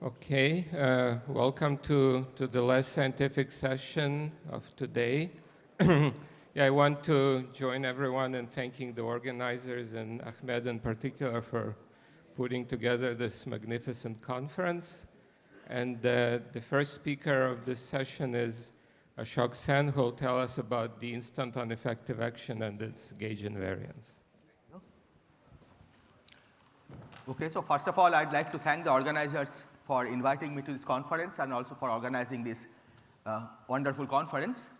Okay, welcome to the last scientific session of today. Yeah, I want to join everyone in thanking the organizers and Ahmed in particular for putting together this magnificent conference. And the first speaker of this session is Ashoke Sen, who will tell us about the D-instanton effective action and its gauge invariance. Okay, so first of all, I'd like to thank the organizers for inviting me to this conference and also for organizing this wonderful conference.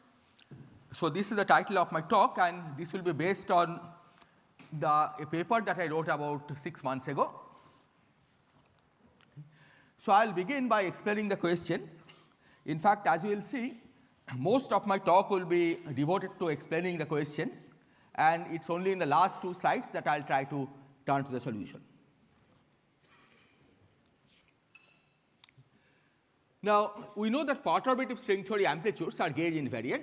So this is the title of my talk, and this will be based on a paper that I wrote about 6 months ago. So I'll begin by explaining the question. In fact, as you will see, most of my talk will be devoted to explaining the question, and it's only in the last 2 slides that I'll try to turn to the solution. Now, we know that perturbative string theory amplitudes are gauge invariant,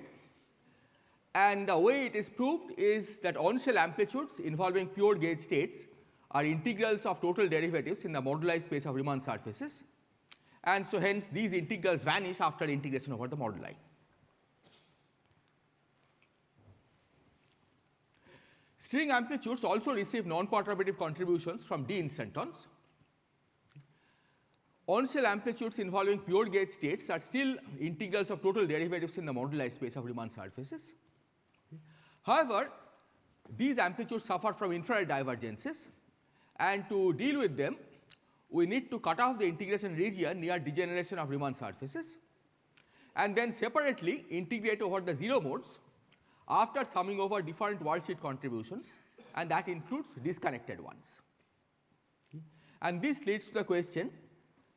and the way it is proved is that on-shell amplitudes involving pure gauge states are integrals of total derivatives in the moduli space of Riemann surfaces, and so hence these integrals vanish after integration over the moduli. String amplitudes also receive non-perturbative contributions from D-instantons. On-shell amplitudes involving pure gauge states are still integrals of total derivatives in the moduli space of Riemann surfaces. However, these amplitudes suffer from infrared divergences, and to deal with them, we need to cut off the integration region near degeneration of Riemann surfaces, and then separately integrate over the 0 modes after summing over different worldsheet contributions, and that includes disconnected ones. And this leads to the question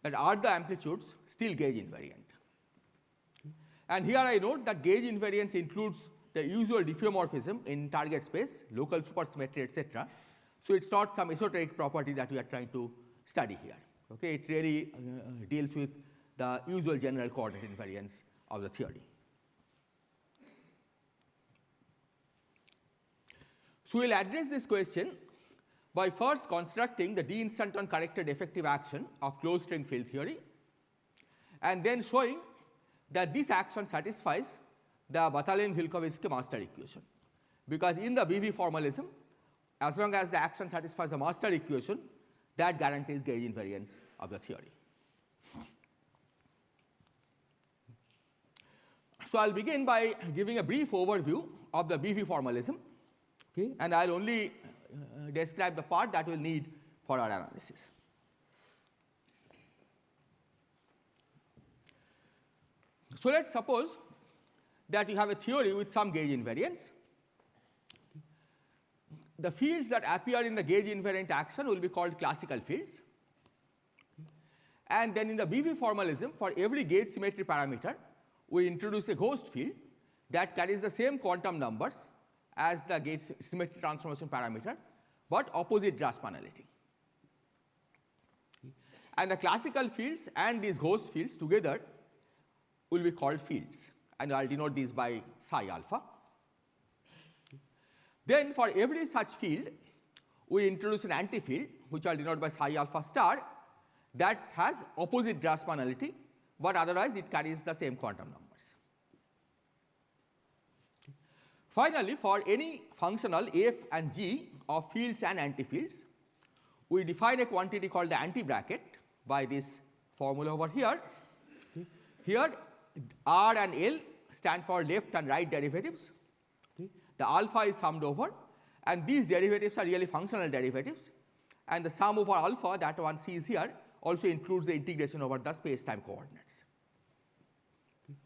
that are the amplitudes still gauge invariant? And here I note that gauge invariance includes the usual diffeomorphism in target space, local supersymmetry, etc. So it's not some esoteric property that we are trying to study here. Okay, it really deals with the usual general coordinate invariance of the theory. So we'll address this question by first constructing the D-instanton corrected effective action of closed string field theory, and then showing that this action satisfies the Batalin-Vilkovisky master equation, because in the BV formalism, as long as the action satisfies the master equation, that guarantees gauge invariance of the theory. So I'll begin by giving a brief overview of the BV formalism, okay, and I'll only describe the part that we'll need for our analysis. So let's suppose that you have a theory with some gauge invariance. The fields that appear in the gauge invariant action will be called classical fields. And then in the BV formalism, for every gauge symmetry parameter, we introduce a ghost field that carries the same quantum numbers as the gauge symmetry transformation parameter, but opposite Grassmann-Analytic. And the classical fields and these ghost fields together will be called fields, and I'll denote these by psi alpha. Then for every such field, we introduce an anti-field, which I'll denote by psi alpha star, that has opposite Grassmann-Analytic, but otherwise it carries the same quantum numbers. Finally, for any functional f and g of fields and antifields, we define a quantity called the anti-bracket by this formula over here. Okay. Here R and L stand for left and right derivatives. Okay. The alpha is summed over, and these derivatives are really functional derivatives, and the sum over alpha that one sees here also includes the integration over the space-time coordinates. Okay.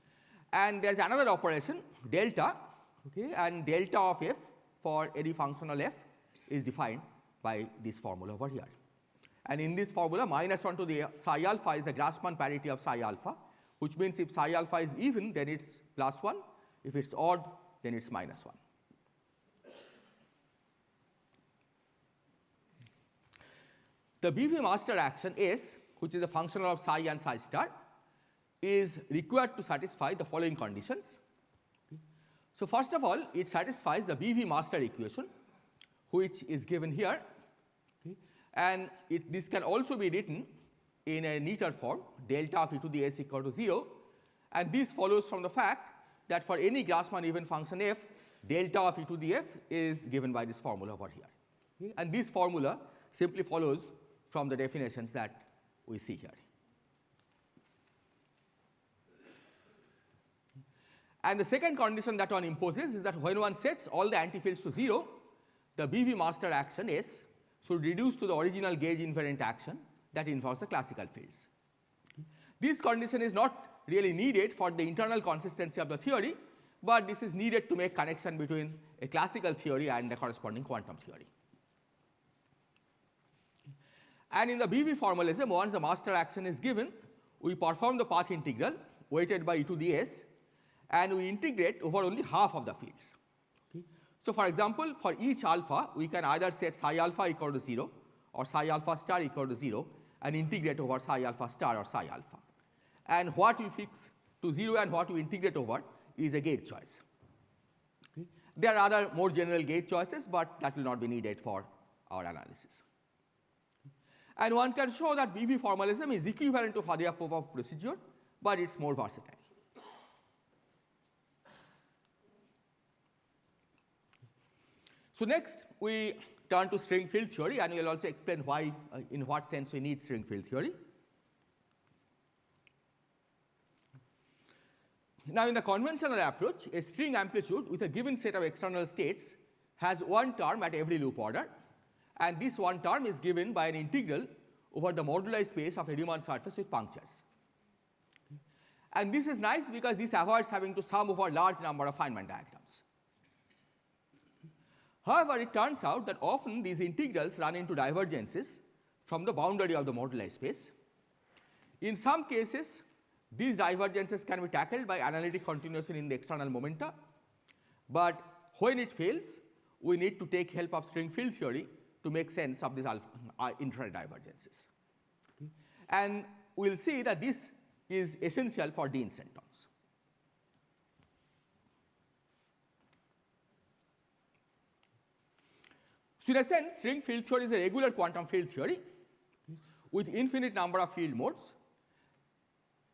And there is another operation, delta. Okay, and delta of f for any functional f is defined by this formula over here. And in this formula, -1 to the psi alpha is the Grassmann parity of psi alpha, which means if psi alpha is even, then it's +1. If it's odd, then it's -1. The BV master action S, which is a functional of psi and psi star, is required to satisfy the following conditions. So first of all, it satisfies the BV master equation, which is given here, okay, and this can also be written in a neater form, delta of e to the s equal to 0, and this follows from the fact that for any Grassmann even function f, delta of e to the f is given by this formula over here. Okay? And this formula simply follows from the definitions that we see here. And the second condition that one imposes is that when one sets all the antifields to 0, the BV master action S should reduce to the original gauge invariant action that involves the classical fields. This condition is not really needed for the internal consistency of the theory, but this is needed to make connection between a classical theory and the corresponding quantum theory. And in the BV formalism, once the master action is given, we perform the path integral weighted by e to the s, and we integrate over only half of the fields. Okay. So, for example, for each alpha, we can either set psi alpha equal to 0 or psi alpha star equal to 0 and integrate over psi alpha star or psi alpha. And what we fix to 0 and what we integrate over is a gauge choice. Okay. There are other more general gauge choices, but that will not be needed for our analysis. And one can show that BV formalism is equivalent to Fadeev-Popov procedure, but it is more versatile. So, next we turn to string field theory, and we will also explain why, in what sense we need string field theory. Now, in the conventional approach, a string amplitude with a given set of external states has one term at every loop order, and this one term is given by an integral over the moduli space of a Riemann surface with punctures. And this is nice because this avoids having to sum over large number of Feynman diagrams. However, it turns out that often these integrals run into divergences from the boundary of the moduli space. In some cases, these divergences can be tackled by analytic continuation in the external momenta, but when it fails, we need to take help of string field theory to make sense of these infinite divergences. Okay. And we will see that this is essential for D-instantons. So, in a sense, string field theory is a regular quantum field theory with infinite number of field modes,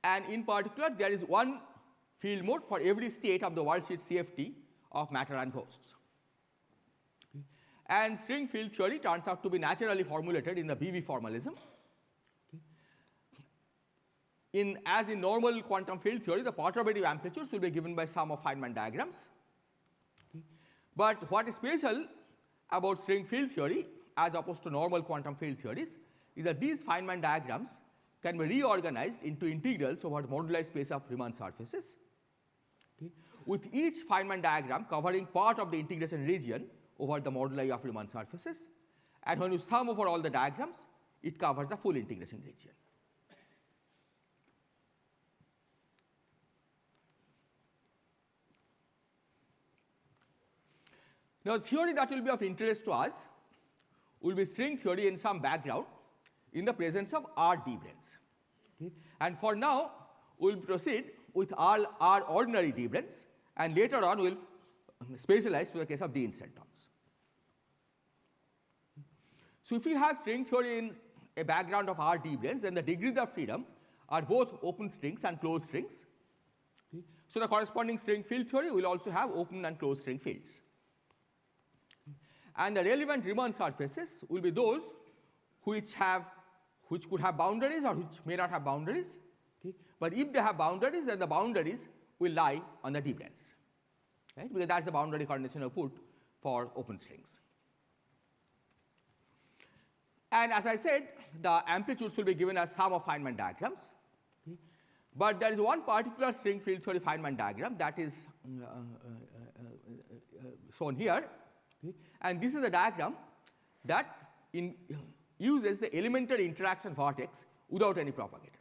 and in particular there is one field mode for every state of the worldsheet CFT of matter and hosts. Okay. And string field theory turns out to be naturally formulated in the BV formalism. Okay. As in normal quantum field theory, the perturbative amplitudes will be given by sum of Feynman diagrams. Okay. But what is special about string field theory as opposed to normal quantum field theories is that these Feynman diagrams can be reorganized into integrals over the moduli space of Riemann surfaces, okay, with each Feynman diagram covering part of the integration region over the moduli of Riemann surfaces, and when you sum over all the diagrams, it covers the full integration region. Now, the theory that will be of interest to us will be string theory in some background in the presence of R D-branes. Okay. And for now, we will proceed with R ordinary D-branes, and later on we will specialize to the case of D-instantons. So, if we have string theory in a background of R D-branes, then the degrees of freedom are both open strings and closed strings. Okay. So, the corresponding string field theory will also have open and closed string fields. And the relevant Riemann surfaces will be those which could have boundaries or which may not have boundaries. Okay. But if they have boundaries, then the boundaries will lie on the D-branes, right? Because that is the boundary condition we put for open strings. And as I said, the amplitudes will be given as sum of Feynman diagrams. Okay. But there is one particular string field theory Feynman diagram that is shown here. Okay. And this is a diagram that uses the elementary interaction vertex without any propagator.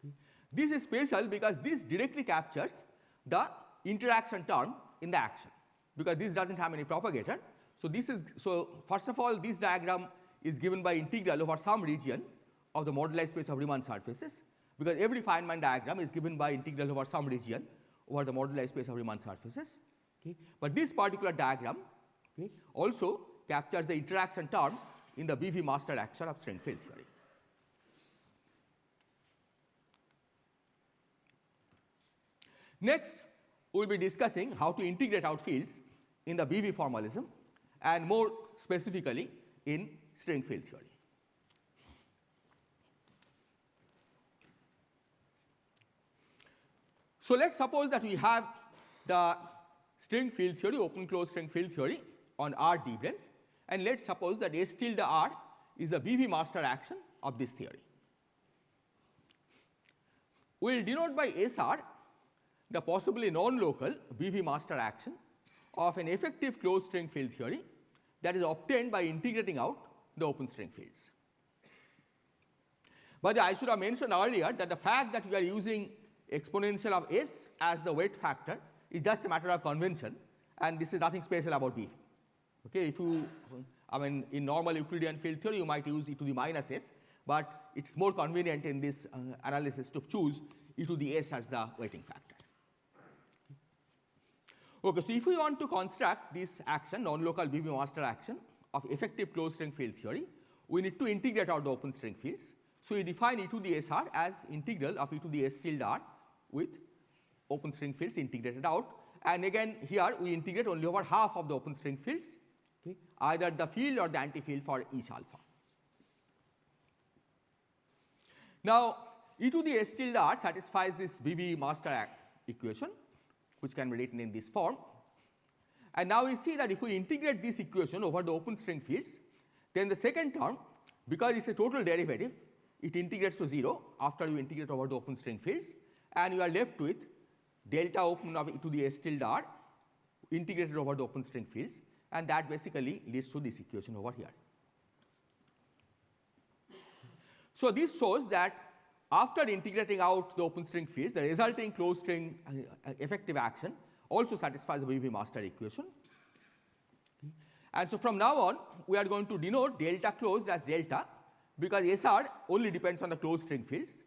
Okay. This is special because this directly captures the interaction term in the action, because this does not have any propagator. So, first of all, this diagram is given by integral over some region of the moduli space of Riemann surfaces, because every Feynman diagram is given by integral over some region over the moduli space of Riemann surfaces. Okay. But this particular diagram, okay, also captures the interaction term in the BV master action of string field theory. Next, we will be discussing how to integrate out fields in the BV formalism and more specifically in string field theory. So let's suppose that we have the string field theory, open closed string field theory on R d-branes, and let's suppose that S tilde R is the BV master action of this theory. We will denote by SR the possibly non-local BV master action of an effective closed string field theory that is obtained by integrating out the open string fields. But I should have mentioned earlier that the fact that we are using exponential of S as the weight factor is just a matter of convention, and this is nothing special about BV. Okay, if you, in normal Euclidean field theory, you might use e to the minus S, but it's more convenient in this analysis to choose e to the S as the weighting factor. Okay, so if we want to construct this action, non-local BV master action of effective closed string field theory, we need to integrate out the open string fields. So we define e to the SR as integral of e to the S tilde R with open string fields integrated out, and again here we integrate only over half of the open string fields, okay, either the field or the anti-field for each alpha. Now e to the S tilde R satisfies this BV master equation, which can be written in this form, and now we see that if we integrate this equation over the open string fields, then the second term, because it's a total derivative, it integrates to 0 after you integrate over the open string fields, and you are left with delta open of e to the S tilde R integrated over the open string fields, and that basically leads to this equation over here. So this shows that after integrating out the open string fields, the resulting closed string effective action also satisfies the BV master equation. And so from now on, we are going to denote delta closed as delta, because SR only depends on the closed string fields,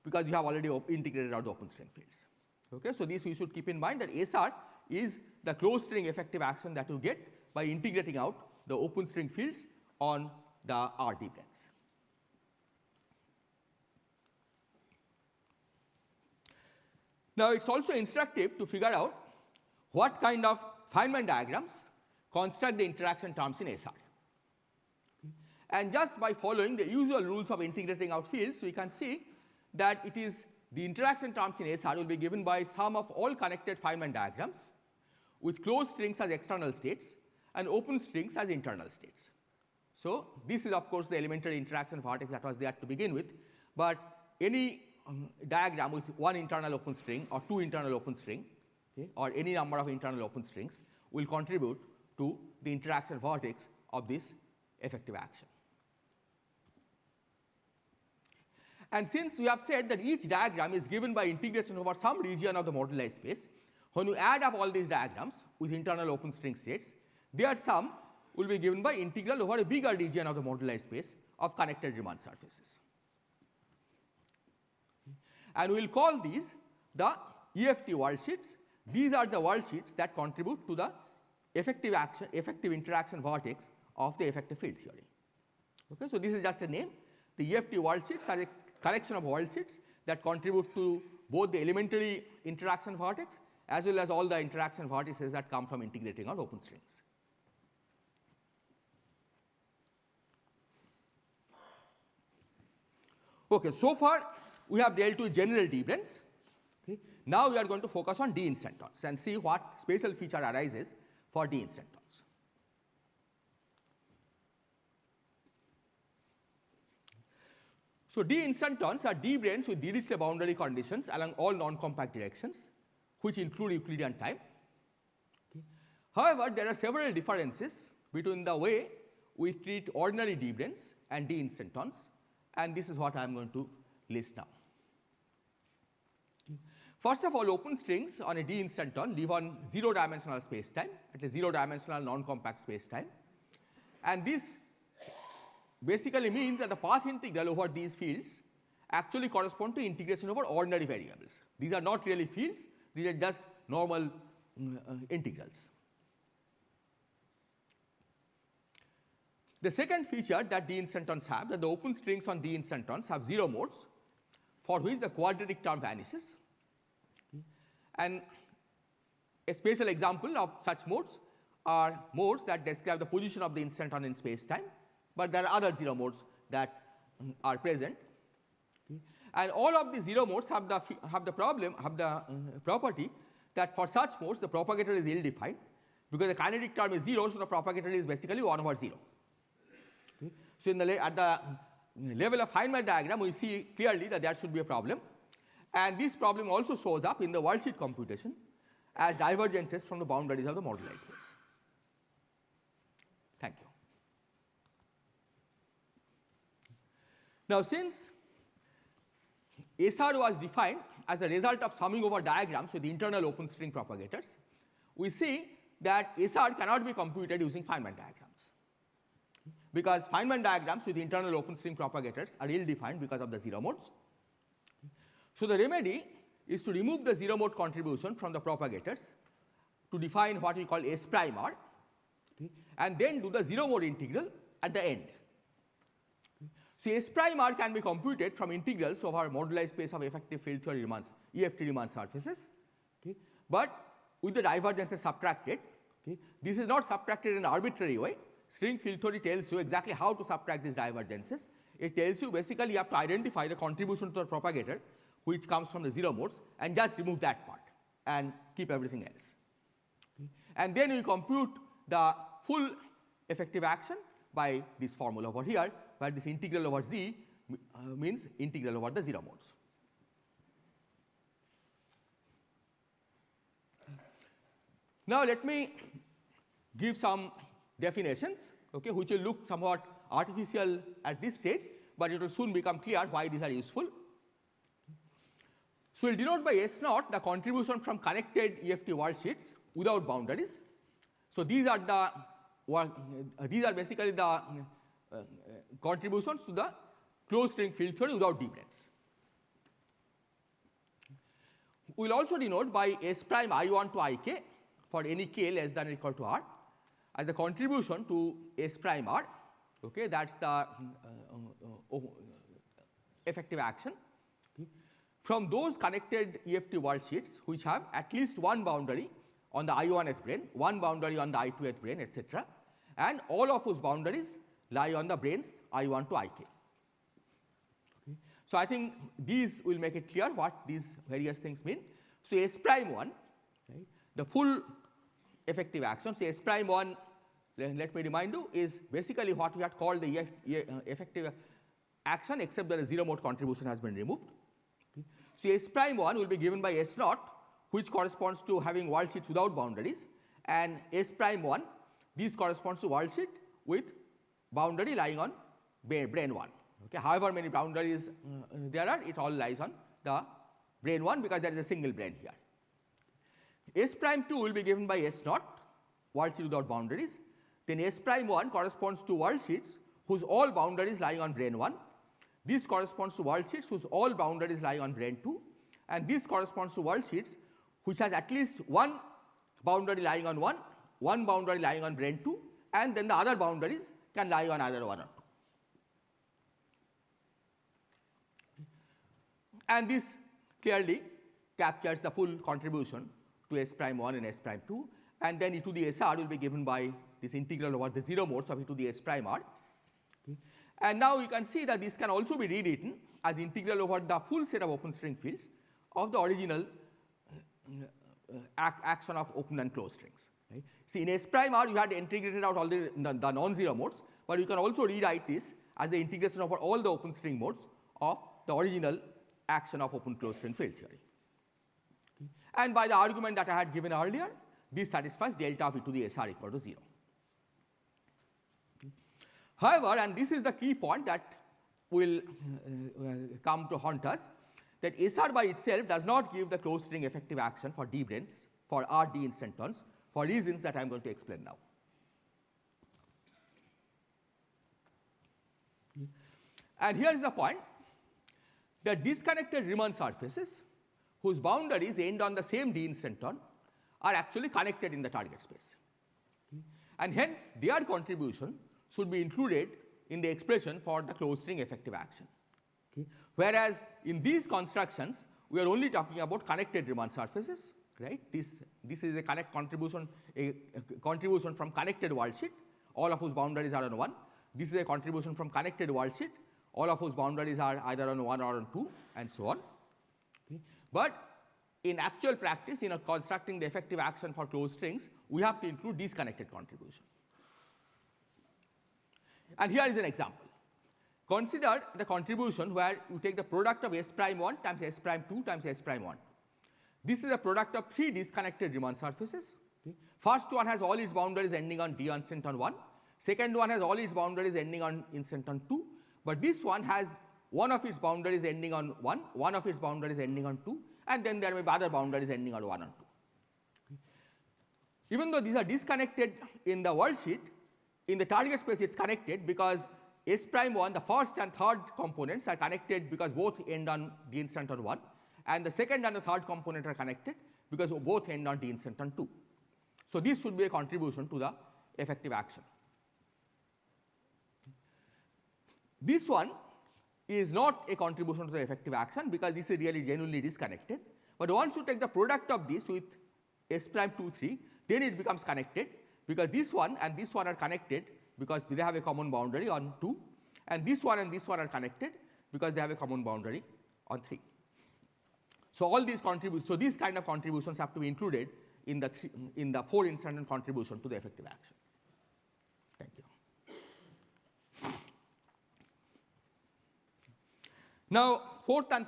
because you have already integrated out the open string fields. Okay, so this we should keep in mind, that SR is the closed string effective action that you get by integrating out the open string fields on the R d-branes. Now it's also instructive to figure out what kind of Feynman diagrams construct the interaction terms in SR. And just by following the usual rules of integrating out fields, we can see that it is the interaction terms in SR will be given by sum of all connected Feynman diagrams with closed strings as external states and open strings as internal states. So this is of course the elementary interaction vortex that was there to begin with, but any diagram with one internal open string or two internal open string, okay, or any number of internal open strings will contribute to the interaction vortex of this effective action. And since we have said that each diagram is given by integration over some region of the moduli space, when you add up all these diagrams with internal open string states, their sum will be given by integral over a bigger region of the moduli space of connected Riemann surfaces. And we will call these the EFT worldsheets. These are the worldsheets that contribute to the effective interaction vortex of the effective field theory. Okay, so this is just a name. The EFT worldsheets are a collection of worldsheets that contribute to both the elementary interaction vortex as well as all the interaction vortices that come from integrating out open strings. Okay, so far we have dealt with general d-branes. Okay. Now we are going to focus on D-instantons and see what special feature arises for D-instantons. So D-instantons are D-branes with Dirichlet boundary conditions along all non-compact directions, which include Euclidean time. Okay. However, there are several differences between the way we treat ordinary D-branes and D-instantons, and this is what I am going to list now. Okay. First of all, open strings on a D-instanton live on zero-dimensional space-time, at a zero-dimensional non-compact space-time, and this basically means that the path integral over these fields actually correspond to integration over ordinary variables. These are not really fields, these are just normal integrals. The second feature that D-instantons have, that the open strings on D-instantons have zero modes, for which the quadratic term vanishes. Okay. And a special example of such modes are modes that describe the position of the instanton in space-time, but there are other zero modes that are present. Okay. And all of the zero modes have the property that for such modes the propagator is ill-defined, because the kinetic term is 0, so the propagator is basically 1 over 0. Okay. So at the level of Feynman diagram, we see clearly that there should be a problem, and this problem also shows up in the worldsheet computation as divergences from the boundaries of the moduli space. Thank you. Now, since SR was defined as the result of summing over diagrams with internal open string propagators, we see that SR cannot be computed using Feynman diagrams, because Feynman diagrams with internal open string propagators are ill-defined because of the zero modes. So the remedy is to remove the zero mode contribution from the propagators to define what we call S prime R, okay, and then do the zero mode integral at the end. Okay. So S prime R can be computed from integrals over moduli space of effective field theory Riemann, EFT Riemann surfaces, okay, but with the divergences subtracted. Okay. This is not subtracted in an arbitrary way. String field theory tells you exactly how to subtract these divergences. It tells you basically you have to identify the contribution to the propagator which comes from the zero modes and just remove that part and keep everything else. Okay. And then we compute the full effective action by this formula over here, where this integral over z means integral over the zero modes. Now let me give some definitions, okay, which will look somewhat artificial at this stage, but it will soon become clear why these are useful. So we will denote by S naught the contribution from connected EFT worldsheets without boundaries. So these are basically the contributions to the closed string field theory without deviance. We will also denote by S prime I1 to Ik for any k less than or equal to R as the contribution to S prime R, okay, that is the effective action. Okay. From those connected EFT worldsheets which have at least one boundary on the I1th brane, one boundary on the I2th brane, etc., and all of whose boundaries lie on the branes I1 to Ik. Okay. So I think these will make it clear what these various things mean. So S prime 1, right, the full effective action, so S prime 1, let me remind you, is basically what we had called the effective action, except that a zero mode contribution has been removed. Okay. So S prime 1 will be given by S naught, which corresponds to having worldsheets without boundaries, and S prime 1, this corresponds to worldsheet with boundary lying on brane 1. Okay. However many boundaries there are, it all lies on the brane 1 because there is a single brane here. S prime 2 will be given by S naught, worldsheet without boundaries. Then S prime 1 corresponds to worldsheets whose all boundaries lie on brane 1. This corresponds to worldsheets whose all boundaries lie on brane 2. And this corresponds to worldsheets which has at least one boundary lying on 1, one boundary lying on brane 2, and then the other boundaries can lie on either 1 or 2. And this clearly captures the full contribution to S prime 1 and S prime 2, and then e to the SR will be given by this integral over the zero modes of e to the S prime R. Okay. And now you can see that this can also be rewritten as integral over the full set of open string fields of the original action of open and closed strings. Right. See, in S prime R you had integrated out all the non-zero modes, but you can also rewrite this as the integration over all the open string modes of the original action of open closed string field theory. Okay. And by the argument that I had given earlier, this satisfies delta of e to the SR equal to 0. Okay. However, and this is the key point that will come to haunt us, that SR by itself does not give the closed string effective action for D branes, for R D-instantons, for reasons that I am going to explain now. Okay. And here is the point, that disconnected Riemann surfaces whose boundaries end on the same D-instanton are actually connected in the target space. Okay. And hence their contribution should be included in the expression for the closed string effective action. Okay. Whereas in these constructions we are only talking about connected Riemann surfaces, right? This is a contribution from connected world sheet, all of whose boundaries are on 1. This is a contribution from connected world sheet, all of whose boundaries are either on 1 or on 2, and so on. Okay. But in actual practice, in constructing the effective action for closed strings, we have to include disconnected contribution. And here is an example. Consider the contribution where you take the product of S prime 1 times S prime 2 times S prime 1. This is a product of 3 disconnected Riemann surfaces. Okay. First one has all its boundaries ending on D-instanton 1. Second one has all its boundaries ending on instanton 2. But this one has one of its boundaries ending on 1, one of its boundaries ending on 2, and then there may be other boundaries ending on 1 and 2. Okay. Even though these are disconnected in the world sheet, in the target space it's connected because S prime 1, the first and third components are connected because both end on D-instanton 1, and the second and the third component are connected because both end on D-instanton 2. So this should be a contribution to the effective action. This one is not a contribution to the effective action because this is really genuinely disconnected. But once you take the product of this with S prime 2, 3, then it becomes connected because this one and this one are connected because they have a common boundary on 2, and this one are connected because they have a common boundary on 3. So all these these kind of contributions have to be included in the 4-instanton contribution to the effective action. Thank you. Now, fourth and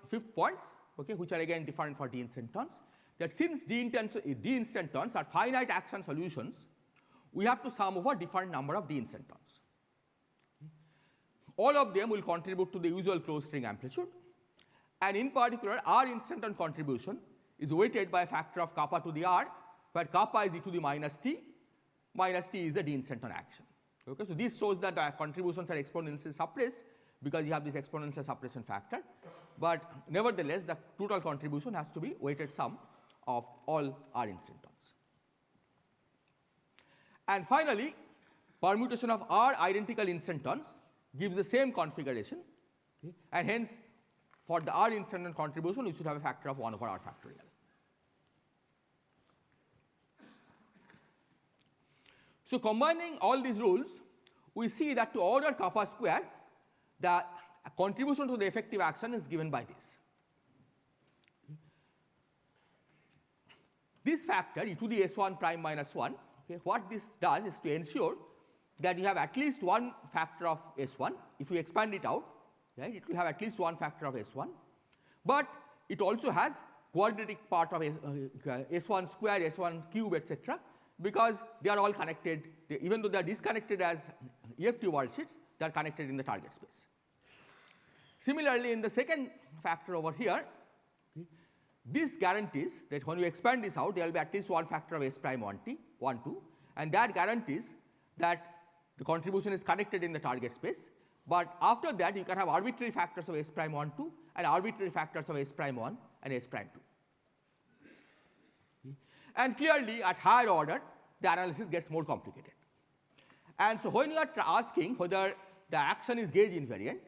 fifth points, okay, which are again different for D-instantons, that since D-instantons are finite action solutions, we have to sum over different number of D-instantons. All of them will contribute to the usual closed string amplitude, and in particular, R-instanton contribution is weighted by a factor of kappa to the R, where kappa is e to the minus t is the D-instanton action. Okay, so this shows that the contributions are exponentially suppressed because you have this exponential suppression factor, but nevertheless the total contribution has to be weighted sum of all R-instantons. And finally, permutation of R identical instantons gives the same configuration, okay, and hence for the R instanton contribution you should have a factor of 1 over R factorial. So combining all these rules, we see that to order kappa square, the contribution to the effective action is given by this. This factor e to the S1 prime minus 1, okay, what this does is to ensure that you have at least one factor of S1. If you expand it out, right, it will have at least one factor of S1, but it also has quadratic part of S1 square, S1 cube, etc., because they are all connected, even though they are disconnected as EFT world sheets, they are connected in the target space. Similarly, in the second factor over here, okay, this guarantees that when you expand this out, there will be at least one factor of S prime 1, 2, and that guarantees that the contribution is connected in the target space. But after that, you can have arbitrary factors of S prime 1, 2 and arbitrary factors of S prime 1 and S prime 2. Okay. And clearly, at higher order, the analysis gets more complicated. And so when you are asking whether the action is gauge invariant,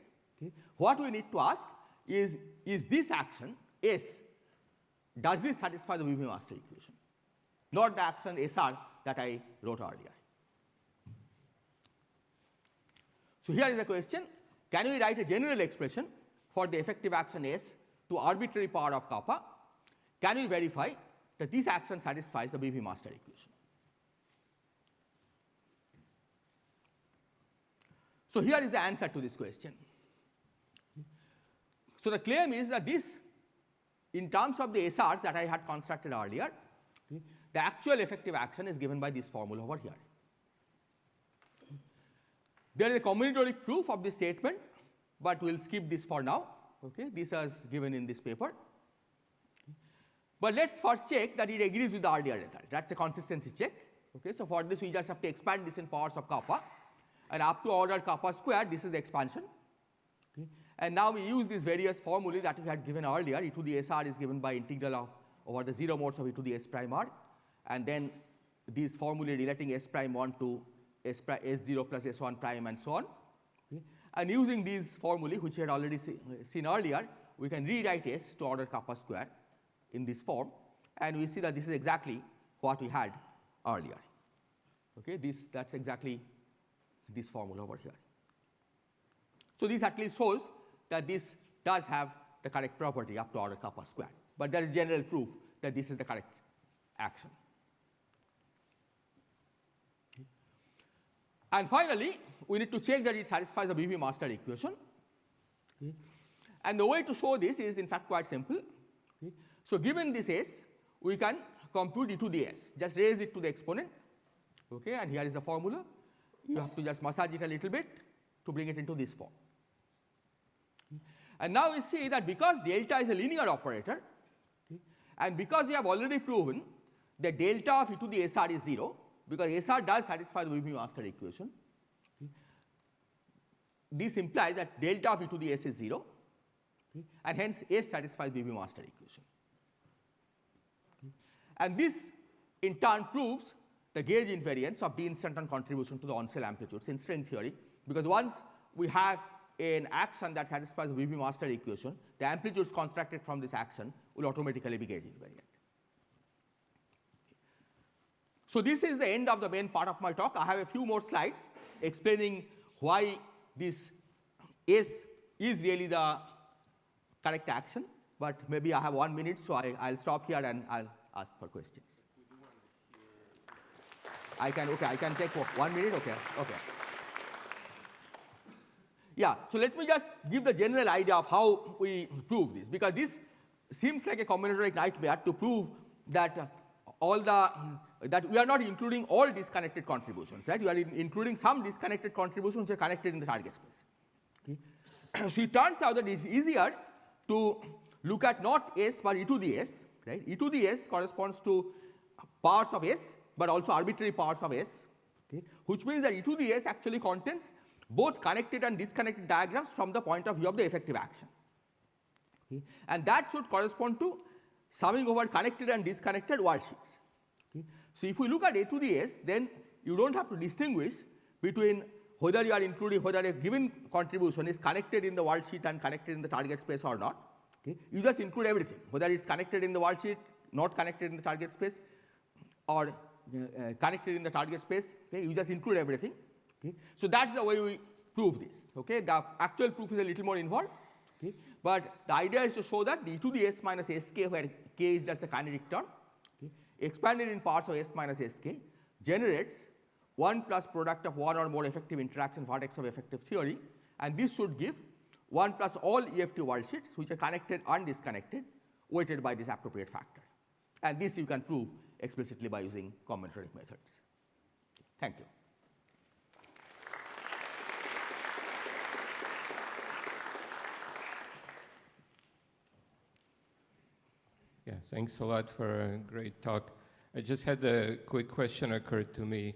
okay, what we need to ask is this action S, does this satisfy the Weaving master equation? Not the action SR that I wrote earlier. So here is the question, can we write a general expression for the effective action S to arbitrary power of kappa? Can we verify that this action satisfies the Weaving master equation? So here is the answer to this question. So the claim is that this, in terms of the SRs that I had constructed earlier, okay, the actual effective action is given by this formula over here. There is a combinatoric proof of this statement, but we will skip this for now. Okay, this is given in this paper. But let us first check that it agrees with the earlier result. That is a consistency check. Okay, so for this we just have to expand this in powers of kappa, and up to order kappa square, this is the expansion. Okay. And now we use these various formulae that we had given earlier. E to the SR is given by integral of over the 0 modes of e to the S prime R, and then these formulae relating S prime 1 to S0 plus S1 prime and so on. Okay. And using these formulae, which we had already seen earlier, we can rewrite S to order kappa square in this form, and we see that this is exactly what we had earlier. Okay, that's exactly this formula over here. So this at least shows that this does have the correct property up to order kappa squared, but there is general proof that this is the correct action. Okay. And finally, we need to check that it satisfies the BB master equation. Okay. And the way to show this is in fact quite simple. Okay. So given this S, we can compute e to the S, just raise it to the exponent, okay, and here is the formula. You have to just massage it a little bit to bring it into this form. Okay. And now we see that because delta is a linear operator, okay, and because we have already proven that delta of e to the SR is 0, because SR does satisfy the BB master equation, okay, this implies that delta of e to the S is 0, okay, and hence S satisfies BB master equation. Okay. And this in turn proves the gauge invariance of D-instanton contribution to the on-cell amplitudes in string theory, because once we have an action that satisfies the BB master equation, the amplitudes constructed from this action will automatically be gauge invariant. So this is the end of the main part of my talk. I have a few more slides explaining why this S is really the correct action, but maybe I have 1 minute, so I'll stop here and I'll ask for questions. I can take 1 minute, okay. Yeah, so let me just give the general idea of how we prove this, because this seems like a combinatoric nightmare to prove that that we are not including all disconnected contributions, right? We are including some disconnected contributions which are connected in the target space. Okay. So it turns out that it's easier to look at not S but e to the S, right? E to the S corresponds to powers of S, but also arbitrary powers of S, okay, which means that e to the S actually contains both connected and disconnected diagrams from the point of view of the effective action. Okay. And that should correspond to summing over connected and disconnected worldsheets. Okay. So if we look at a to the S, then you don't have to distinguish between whether you are including whether a given contribution is connected in the worldsheet and connected in the target space or not. Okay. You just include everything, whether it's connected in the worldsheet, not connected in the target space, or connected in the target space. Okay. You just include everything. Okay. So that's the way we prove this. Okay. The actual proof is a little more involved, okay. But the idea is to show that d to the S minus Sk, where k is just the kinetic term, okay, expanded in parts of S minus Sk, generates 1 plus product of one or more effective interaction vertex of effective theory, and this should give 1 plus all EFT worldsheets which are connected and disconnected weighted by this appropriate factor. And this you can prove explicitly by using combinatoric methods. Thank you. Yeah, thanks a lot for a great talk. I just had a quick question occurred to me.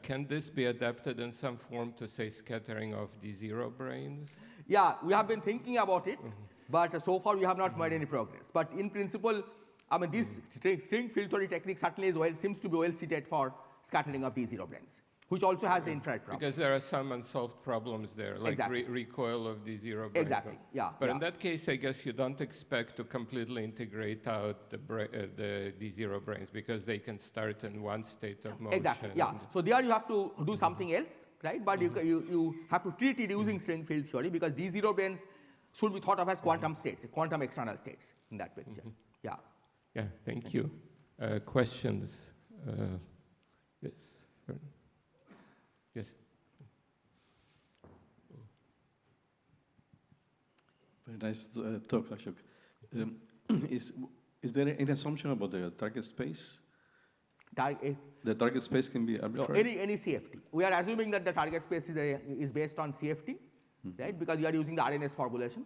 Can this be adapted in some form to, say, scattering of D0 branes? Yeah, we have been thinking about it, but so far we have not made any progress. But in principle, I mean, this string field theory technique certainly seems to be well suited for scattering of D0 branes, which also has the infrared problem. Because there are some unsolved problems there, like Exactly. recoil of D0 branes. Exactly, yeah. But yeah. in that case, I guess you don't expect to completely integrate out the D0 branes because they can start in one state of motion. Exactly, yeah. So there you have to do something else, right? But you have to treat it using string field theory because D0 branes should be thought of as quantum states, quantum external states in that picture. Yeah. Yeah, thank you. Questions? Yes. Yes. Very nice talk, Ashok. Is there any assumption about the target space? The target space can be arbitrary? No, any CFT. We are assuming that the target space is based on CFT, right? Because you are using the RNS formulation.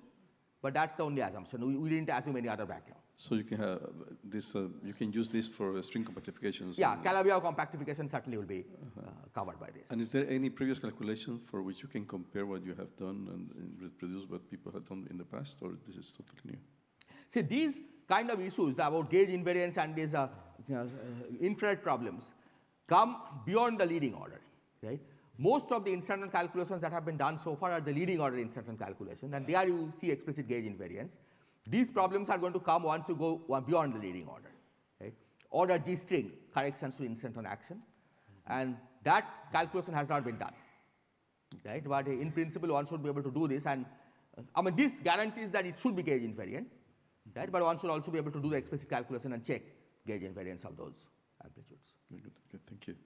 But that's the only assumption. We didn't assume any other background. So you can have this. You can use this for string compactifications. Yeah, Calabi-Yau compactification certainly will be covered by this. And is there any previous calculation for which you can compare what you have done and reproduce what people have done in the past, or this is totally new? See, these kind of issues about gauge invariance and these infrared problems come beyond the leading order, right? Most of the instanton calculations that have been done so far are the leading order instanton calculation, and there you see explicit gauge invariance. These problems are going to come once you go beyond the leading order. order G string corrections to instanton action, and that calculation has not been done, right? But in principle, one should be able to do this, and I mean, this guarantees that it should be gauge invariant, right? But one should also be able to do the explicit calculation and check gauge invariance of those amplitudes. Very good. Okay, thank you.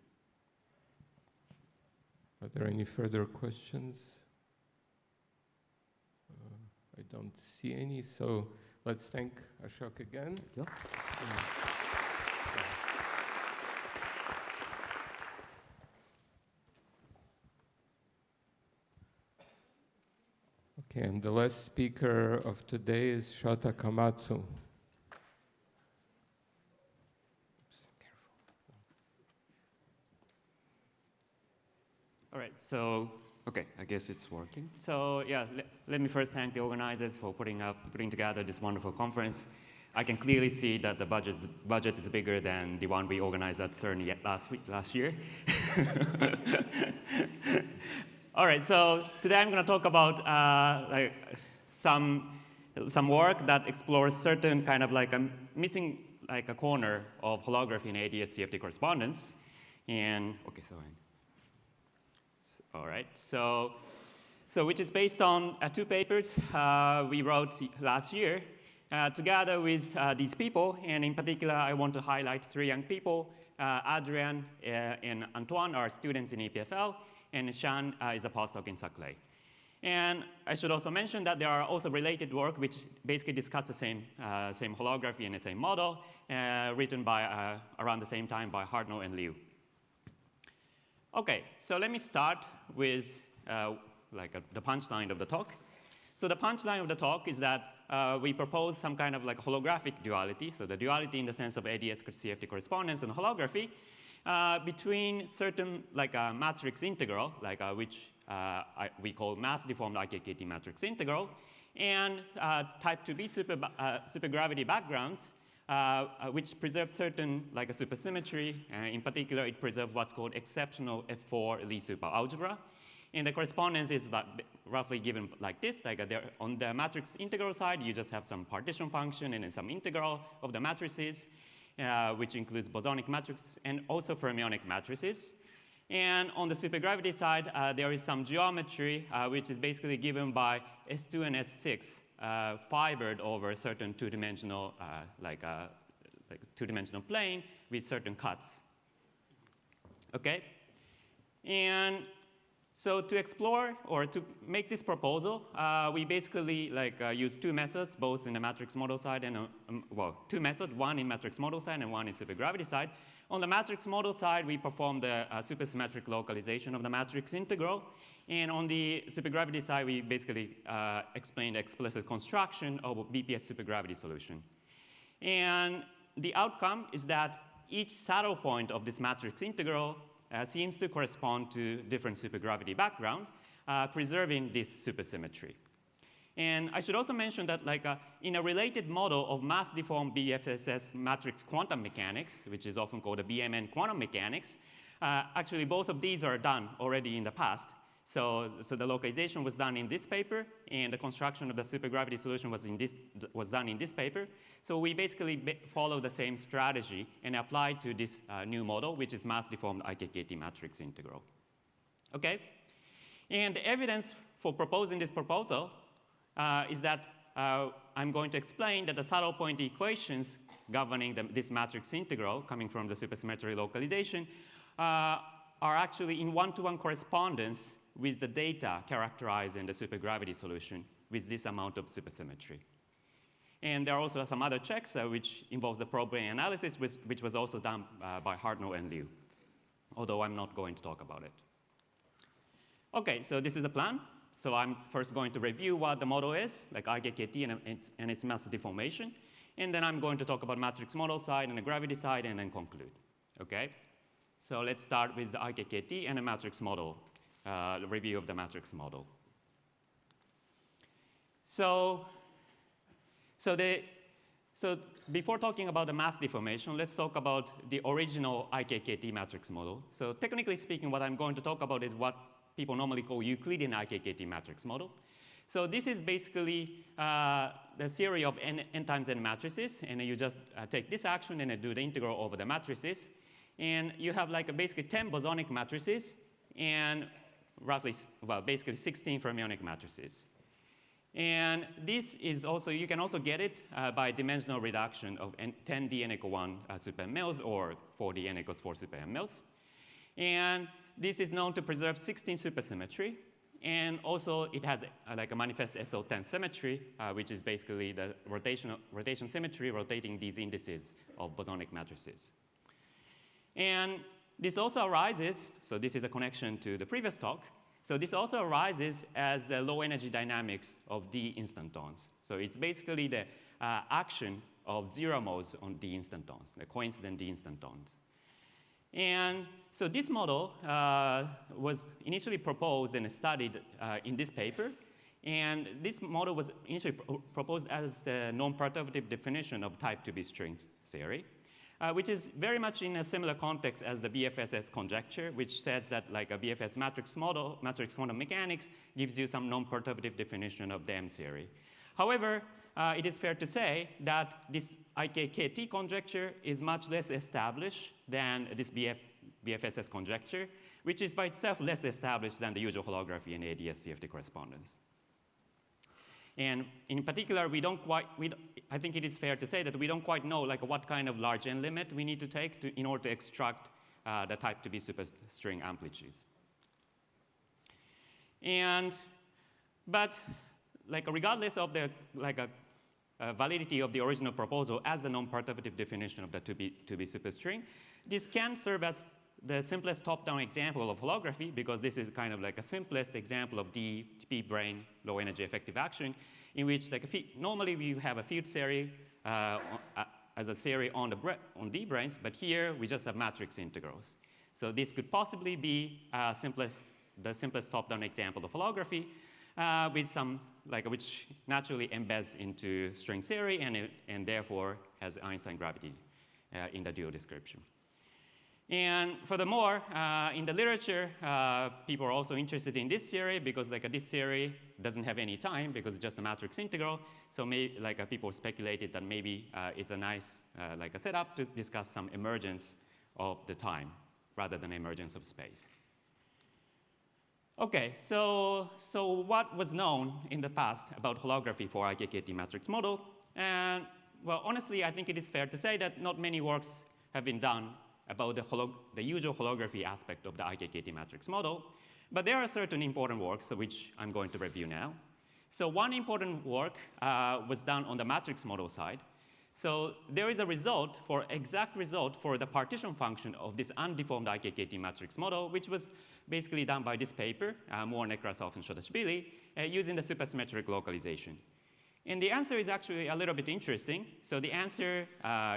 Are there any further questions? I don't see any, so let's thank Ashok again. Thank you. Okay, and the last speaker of today is Shota Komatsu. Oops, careful. All right, so, okay, I guess it's working. So yeah, let me first thank the organizers for putting together this wonderful conference. I can clearly see that the budget is bigger than the one we organized at CERN last year. All right, so today I'm going to talk about like some work that explores certain kind of like missing like a corner of holography in ADS-CFT correspondence. And okay, sorry. All right, so which is based on 2 papers we wrote last year together with these people, and in particular, I want to highlight 3 young people. Adrian and Antoine are students in EPFL, and Shan is a postdoc in Saclay. And I should also mention that there are also related work which basically discuss the same holography and the same model, written by around the same time by Hartnell and Liu. Okay, so let me start with the punchline of the talk. So the punchline of the talk is that we propose some kind of like holographic duality, so the duality in the sense of ADS-CFT correspondence and holography, between certain like matrix integral, like which we call mass-deformed IKKT matrix integral, and type 2b supergravity backgrounds, which preserve certain like a supersymmetry. In particular, it preserves what's called exceptional F4 Lie superalgebra. And the correspondence is roughly given like this, like on the matrix integral side, you just have some partition function and then some integral of the matrices, which includes bosonic matrices and also fermionic matrices. And on the supergravity side, there is some geometry, which is basically given by S2 and S6 fibered over a certain two-dimensional two-dimensional plane with certain cuts. Okay, and so to explore or to make this proposal, we basically use 2 methods, both in the matrix model side and well, 2 methods, one in matrix model side and one in supergravity side. On the matrix model side, we perform the supersymmetric localization of the matrix integral. And on the supergravity side, we basically explain the explicit construction of a BPS supergravity solution. And the outcome is that each saddle point of this matrix integral seems to correspond to different supergravity background, preserving this supersymmetry. And I should also mention that in a related model of mass-deformed BFSS matrix quantum mechanics, which is often called a BMN quantum mechanics, actually both of these are done already in the past. So the localization was done in this paper, and the construction of the supergravity solution was done in this paper. So we basically follow the same strategy and apply to this new model, which is mass-deformed IKKT matrix integral. Okay? And the evidence for proposing this proposal is that I'm going to explain that the saddle point equations governing this matrix integral coming from the supersymmetry localization are actually in one-to-one correspondence with the data characterized in the supergravity solution with this amount of supersymmetry. And there are also some other checks which involve the probe analysis, which was also done by Hartnell and Liu, although I'm not going to talk about it. Okay, so this is the plan. So I'm first going to review what the model is, like IKKT and its mass deformation. And then I'm going to talk about matrix model side and the gravity side and then conclude. Okay? So let's start with the IKKT and the matrix model, the review of the matrix model. So before talking about the mass deformation, let's talk about the original IKKT matrix model. So technically speaking, what I'm going to talk about is what people normally call Euclidean IKKT matrix model. So this is basically the theory of n times n matrices, and you just take this action and do the integral over the matrices. And you have like basically 10 bosonic matrices and roughly, well, basically 16 fermionic matrices. And this is also, you can also get it by dimensional reduction of 10 d n equal 1 super m mils or 4 d n equals 4 super m mils. And this is known to preserve 16 supersymmetry. And also it has like a manifest SO10 symmetry, which is basically the rotation symmetry rotating these indices of bosonic matrices. And this also arises, so this is a connection to the previous talk. So this also arises as the low energy dynamics of D-instantons. So it's basically the action of zero modes on D-instantons, the coincident D-instantons. And so this model was initially proposed and studied in this paper. And this model was initially proposed as a non-perturbative definition of type 2B string theory, which is very much in a similar context as the BFSS conjecture, which says that like a BFS matrix model, matrix quantum mechanics, gives you some non-perturbative definition of the M theory. However, it is fair to say that this IKKT conjecture is much less established than this BFSS conjecture, which is by itself less established than the usual holography and ADS-CFT correspondence. And in particular, I think it is fair to say that we don't quite know like what kind of large n limit we need to take in order to extract the type 2B superstring amplitudes. But like regardless of the validity of the original proposal as the non-perturbative definition of the 2B superstring, this can serve as the simplest top-down example of holography, because this is kind of like a simplest example of DP brane low energy effective action, in which like normally we have a field theory as a theory on D branes, but here we just have matrix integrals. So this could possibly be the simplest top-down example of holography with some which naturally embeds into string theory and therefore has Einstein gravity in the dual description. And furthermore, in the literature, people are also interested in this theory because this theory doesn't have any time because it's just a matrix integral. So maybe people speculated that maybe it's a nice a setup to discuss some emergence of the time rather than emergence of space. Okay, so what was known in the past about holography for IKKT matrix model? And well, honestly, I think it is fair to say that not many works have been done about the usual holography aspect of the IKKT matrix model, but there are certain important works which I'm going to review now. So one important work was done on the matrix model side. So there is a exact result for the partition function of this undeformed IKKT matrix model, which was basically done by this paper, Moore, Nekrasov, and Shota using the supersymmetric localization. And the answer is actually a little bit interesting. So the answer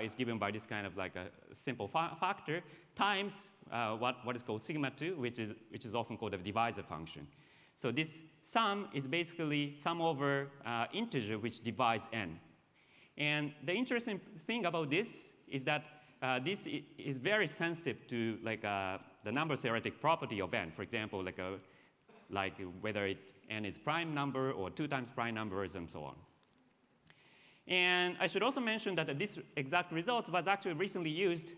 is given by this kind of a simple factor times what is called sigma 2, which is often called a divisor function. So this sum is basically sum over integer which divides n. And the interesting thing about this is that this is very sensitive to the number theoretic property of n. For example, whether n is prime number or 2 times prime numbers and so on. And I should also mention that this exact result was actually recently used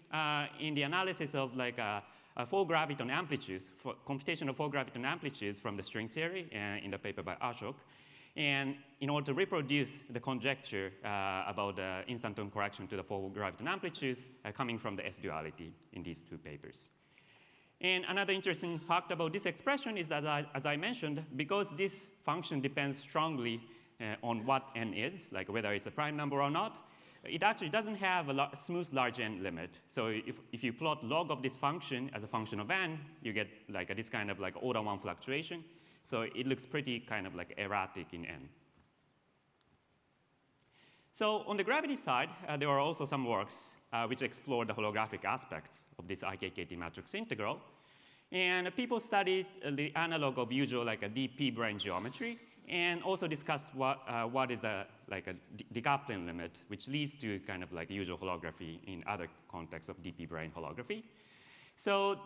in the analysis of full graviton amplitudes, for computation of full graviton amplitudes from the string theory in the paper by Ashoke, and in order to reproduce the conjecture about the instanton correction to the full graviton amplitudes coming from the S-duality in these two papers. And another interesting fact about this expression is that, as I mentioned, because this function depends strongly on what n is, whether it's a prime number or not, it actually doesn't have a smooth large n limit. So if you plot log of this function as a function of n, you get this kind of order 1 fluctuation. So it looks pretty kind of erratic in n. So on the gravity side, there are also some works which explore the holographic aspects of this IKKT matrix integral. And people studied the analog of usual a DP brane geometry, and also discussed what is a decoupling limit, which leads to kind of usual holography in other contexts of DP brane holography. So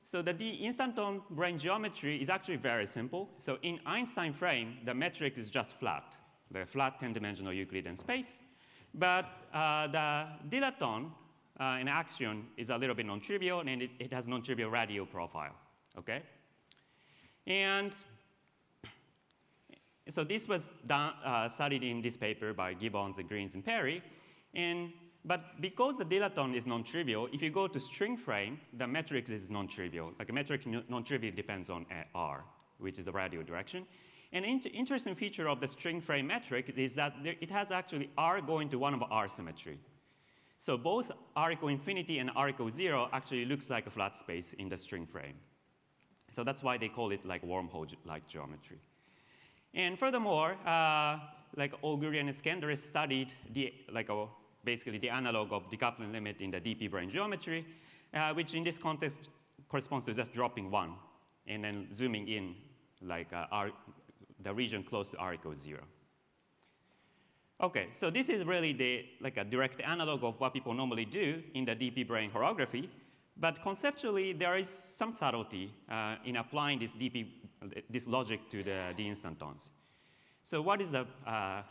So the D-instanton brane geometry is actually very simple. So in Einstein frame, the metric is just flat, the flat 10-dimensional Euclidean space. But the dilaton in axion is a little bit non-trivial, and it has non-trivial radial profile, okay? And so this was done, studied in this paper by Gibbons and Greens and Perry. But because the dilaton is non-trivial, if you go to string frame, the metric is non-trivial. Like a metric non-trivial depends on R, which is the radial direction. An interesting feature of the string frame metric is that it has actually R going to one of R symmetry. So both R equal infinity and R equal 0 actually looks like a flat space in the string frame. So that's why they call it like wormhole-like geometry. And furthermore, like Augury and Iskender studied basically the analog of decoupling limit in the DP brane geometry, which in this context corresponds to just dropping 1 and then zooming in like the region close to R equals 0. Okay, so this is really like a direct analog of what people normally do in the DP brane holography. But conceptually, there is some subtlety in applying this logic to the D-instantons. So what is the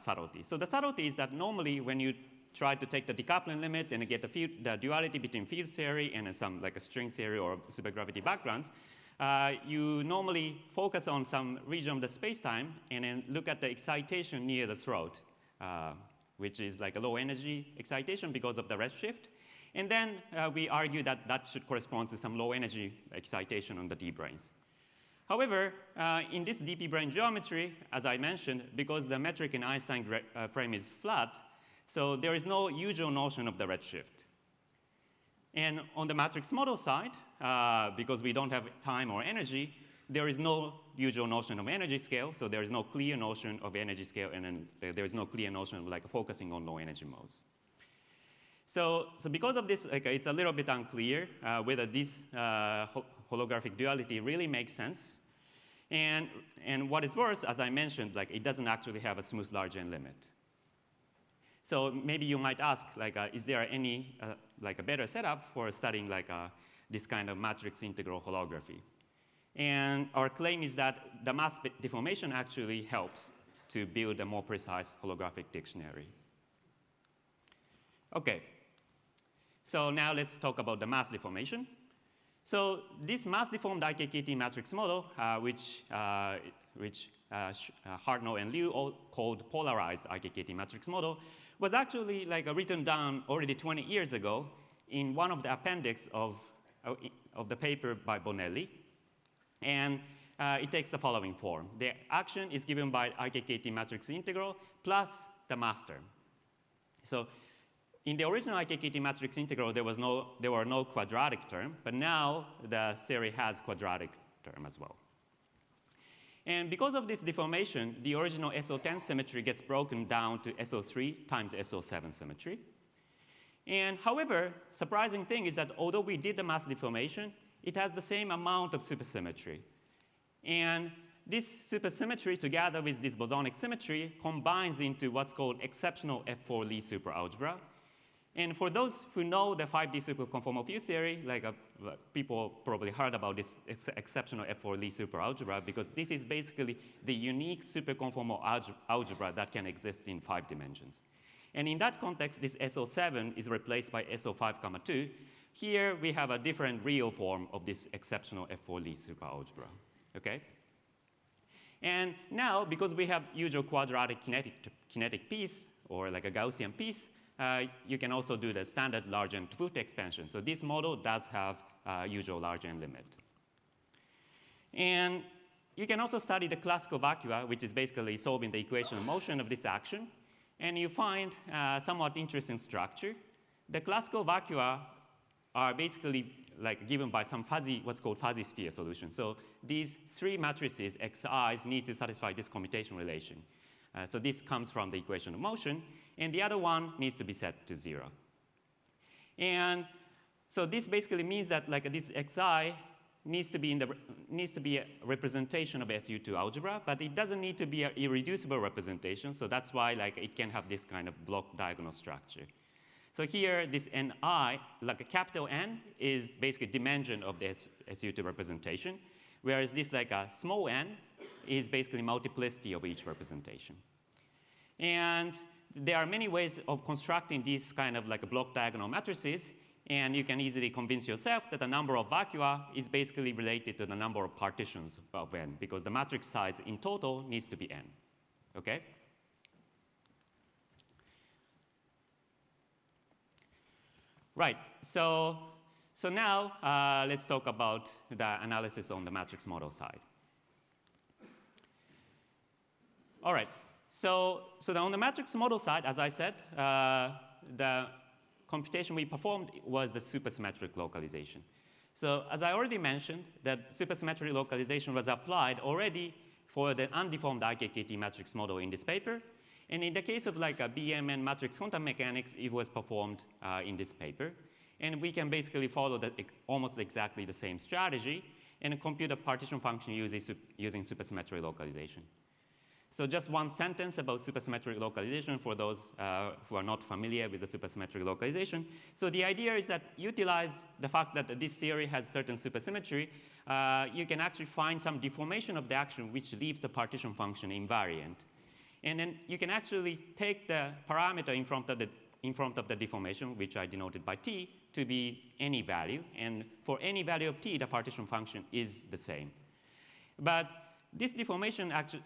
subtlety? So the subtlety is that normally when you try to take the decoupling limit and get the duality between field theory and some like a string theory or supergravity backgrounds, you normally focus on some region of the spacetime and then look at the excitation near the throat, which is like a low energy excitation because of the redshift. And then we argue that that should correspond to some low energy excitation on the D branes. However, in this DP brane geometry, as I mentioned, because the metric in Einstein frame is flat, so there is no usual notion of the redshift. And on the matrix model side, because we don't have time or energy, there is no usual notion of energy scale, so there is no clear notion of energy scale, and then there is no clear notion of like focusing on low energy modes. So because of this, like, it's a little bit unclear whether this holographic duality really makes sense. And what is worse, as I mentioned, like it doesn't actually have a smooth large N limit. So maybe you might ask, like, is there any like a better setup for studying like this kind of matrix integral holography? And our claim is that the mass deformation actually helps to build a more precise holographic dictionary. Okay. So now let's talk about the mass deformation. So this mass-deformed IKKT matrix model, which Hartnell and Liu all called polarized IKKT matrix model, was actually like written down already 20 years ago in one of the appendix of the paper by Bonelli. And it takes the following form. The action is given by IKKT matrix integral plus the mass term. So in the original IKKT matrix integral, there were no quadratic term, but now the theory has quadratic term as well. And because of this deformation, the original SO10 symmetry gets broken down to SO3 times SO7 symmetry. And however, surprising thing is that although we did the mass deformation, it has the same amount of supersymmetry. And this supersymmetry together with this bosonic symmetry combines into what's called exceptional F4 Lie superalgebra. And for those who know the 5D superconformal field theory, like people probably heard about this exceptional F4 Lie superalgebra because this is basically the unique superconformal algebra that can exist in 5 dimensions. And in that context, this SO7 is replaced by SO5, 2. Here we have a different real form of this exceptional F4 Lie superalgebra, okay? And now, because we have usual quadratic kinetic piece or like a Gaussian piece, you can also do the standard large N foot expansion. So this model does have usual large N limit. And you can also study the classical vacua, which is basically solving the equation of motion of this action. And you find somewhat interesting structure. The classical vacua are basically like given by some fuzzy, what's called fuzzy sphere solution. So these 3 matrices, xi's, need to satisfy this commutation relation. So this comes from the equation of motion. And the other one needs to be set to 0. And so this basically means that like this xi needs to be a representation of SU2 algebra, but it doesn't need to be an irreducible representation. So that's why like it can have this kind of block diagonal structure. So here, this Ni, like a capital N, is basically dimension of the SU2 representation, whereas this like a small n is basically multiplicity of each representation. And there are many ways of constructing these kind of like a block diagonal matrices, and you can easily convince yourself that the number of vacua is basically related to the number of partitions of n, because the matrix size in total needs to be n, okay? Right, so now let's talk about the analysis on the matrix model side. All right, so on the matrix model side, as I said, the computation we performed was the supersymmetric localization. So as I already mentioned, that supersymmetric localization was applied already for the undeformed IKKT matrix model in this paper. And in the case of like a BMN matrix quantum mechanics, it was performed in this paper. And we can basically follow almost exactly the same strategy and compute a partition function using supersymmetric localization. So just one sentence about supersymmetric localization for those who are not familiar with the supersymmetric localization. So the idea is that utilize the fact that this theory has certain supersymmetry, you can actually find some deformation of the action which leaves the partition function invariant. And then you can actually take the parameter in front of the deformation, which I denoted by t, to be any value. And for any value of t, the partition function is the same. But this deformation actually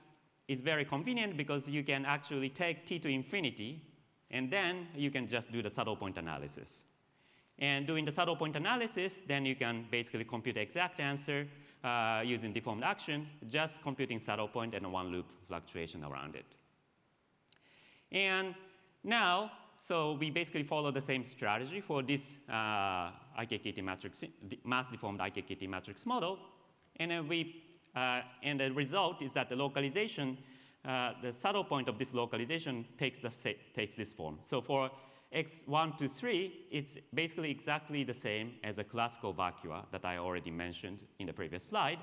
is very convenient because you can actually take t to infinity, and then you can just do the saddle point analysis. And doing the saddle point analysis, then you can basically compute the exact answer using deformed action, just computing saddle point and a one loop fluctuation around it. And now, so we basically follow the same strategy for this IKKT matrix, mass-deformed IKKT matrix model. And then and the result is that the localization, the saddle point of this localization takes this form. So for x1 to 3, it's basically exactly the same as a classical vacua that I already mentioned in the previous slide.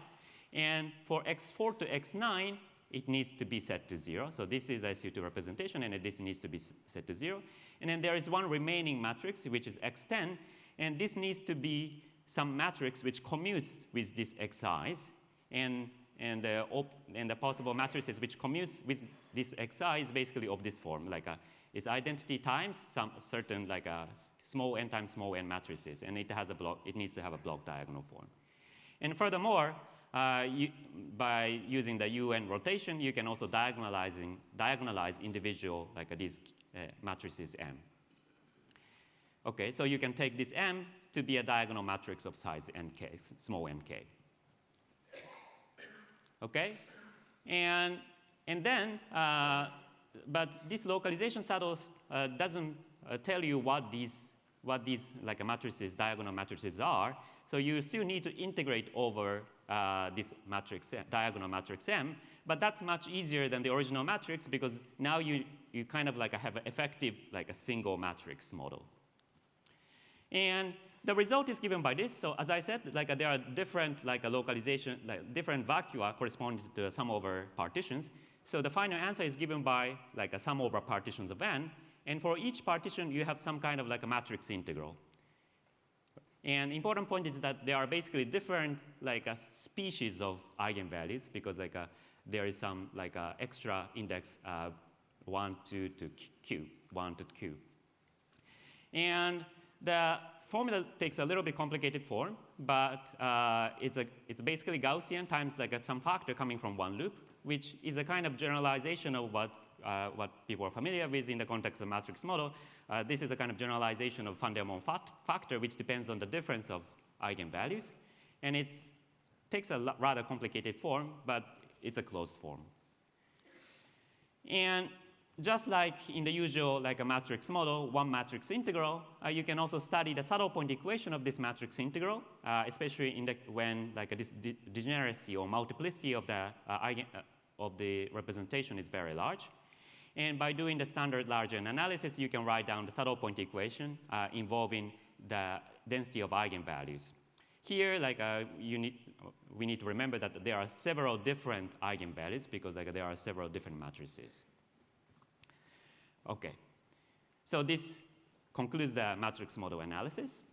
And for x4 to x9, it needs to be set to 0. So this is SU2 representation, and this needs to be set to 0. And then there is one remaining matrix, which is x10. And this needs to be some matrix which commutes with this xi's. And the possible matrices which commutes with this xi is basically of this form, like it's identity times some certain like a small n times small n matrices, and it needs to have a block diagonal form. And furthermore, by using the UN rotation, you can also diagonalize individual like these matrices M. Okay, so you can take this M to be a diagonal matrix of size nk, small nk. Okay, and then, but this localization saddle doesn't tell you what these like matrices, diagonal matrices are. So you still need to integrate over this matrix, diagonal matrix M. But that's much easier than the original matrix because now you kind of like have an effective like a single matrix model. And the result is given by this. So as I said, like there are different like a localization, like different vacua corresponding to the sum over partitions. So the final answer is given by like a sum over partitions of n. And for each partition, you have some kind of like a matrix integral. And important point is that there are basically different like species of eigenvalues because like there is some like extra index 1 to q, 1 to q. And the formula takes a little bit complicated form, but it's basically Gaussian times like some factor coming from one loop, which is a kind of generalization of what people are familiar with in the context of matrix model. This is a kind of generalization of van der Waals factor, which depends on the difference of eigenvalues. And it takes a rather complicated form, but it's a closed form. And just like in the usual like a matrix model, one matrix integral, you can also study the saddle point equation of this matrix integral, especially in when like this degeneracy or multiplicity of the representation is very large. And by doing the standard large n analysis, you can write down the saddle point equation involving the density of eigenvalues. Here, like we need to remember that there are several different eigenvalues because like there are several different matrices. Okay, so this concludes the matrix model analysis.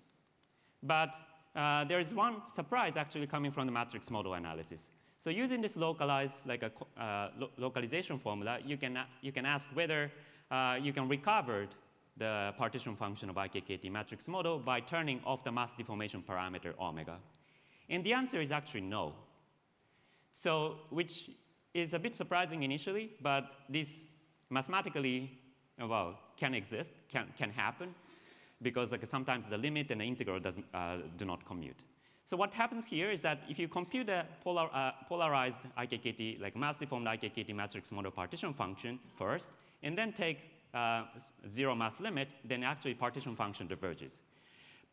But there is one surprise actually coming from the matrix model analysis. So using this localized, like a localization formula, you can ask whether you can recover the partition function of IKKT matrix model by turning off the mass deformation parameter omega. And the answer is actually no. So, which is a bit surprising initially, but this mathematically, well, can exist, can happen, because like sometimes the limit and the integral do not commute. So what happens here is that if you compute a polarized IKKT, like mass-deformed IKKT matrix model partition function first, and then take zero mass limit, then actually partition function diverges.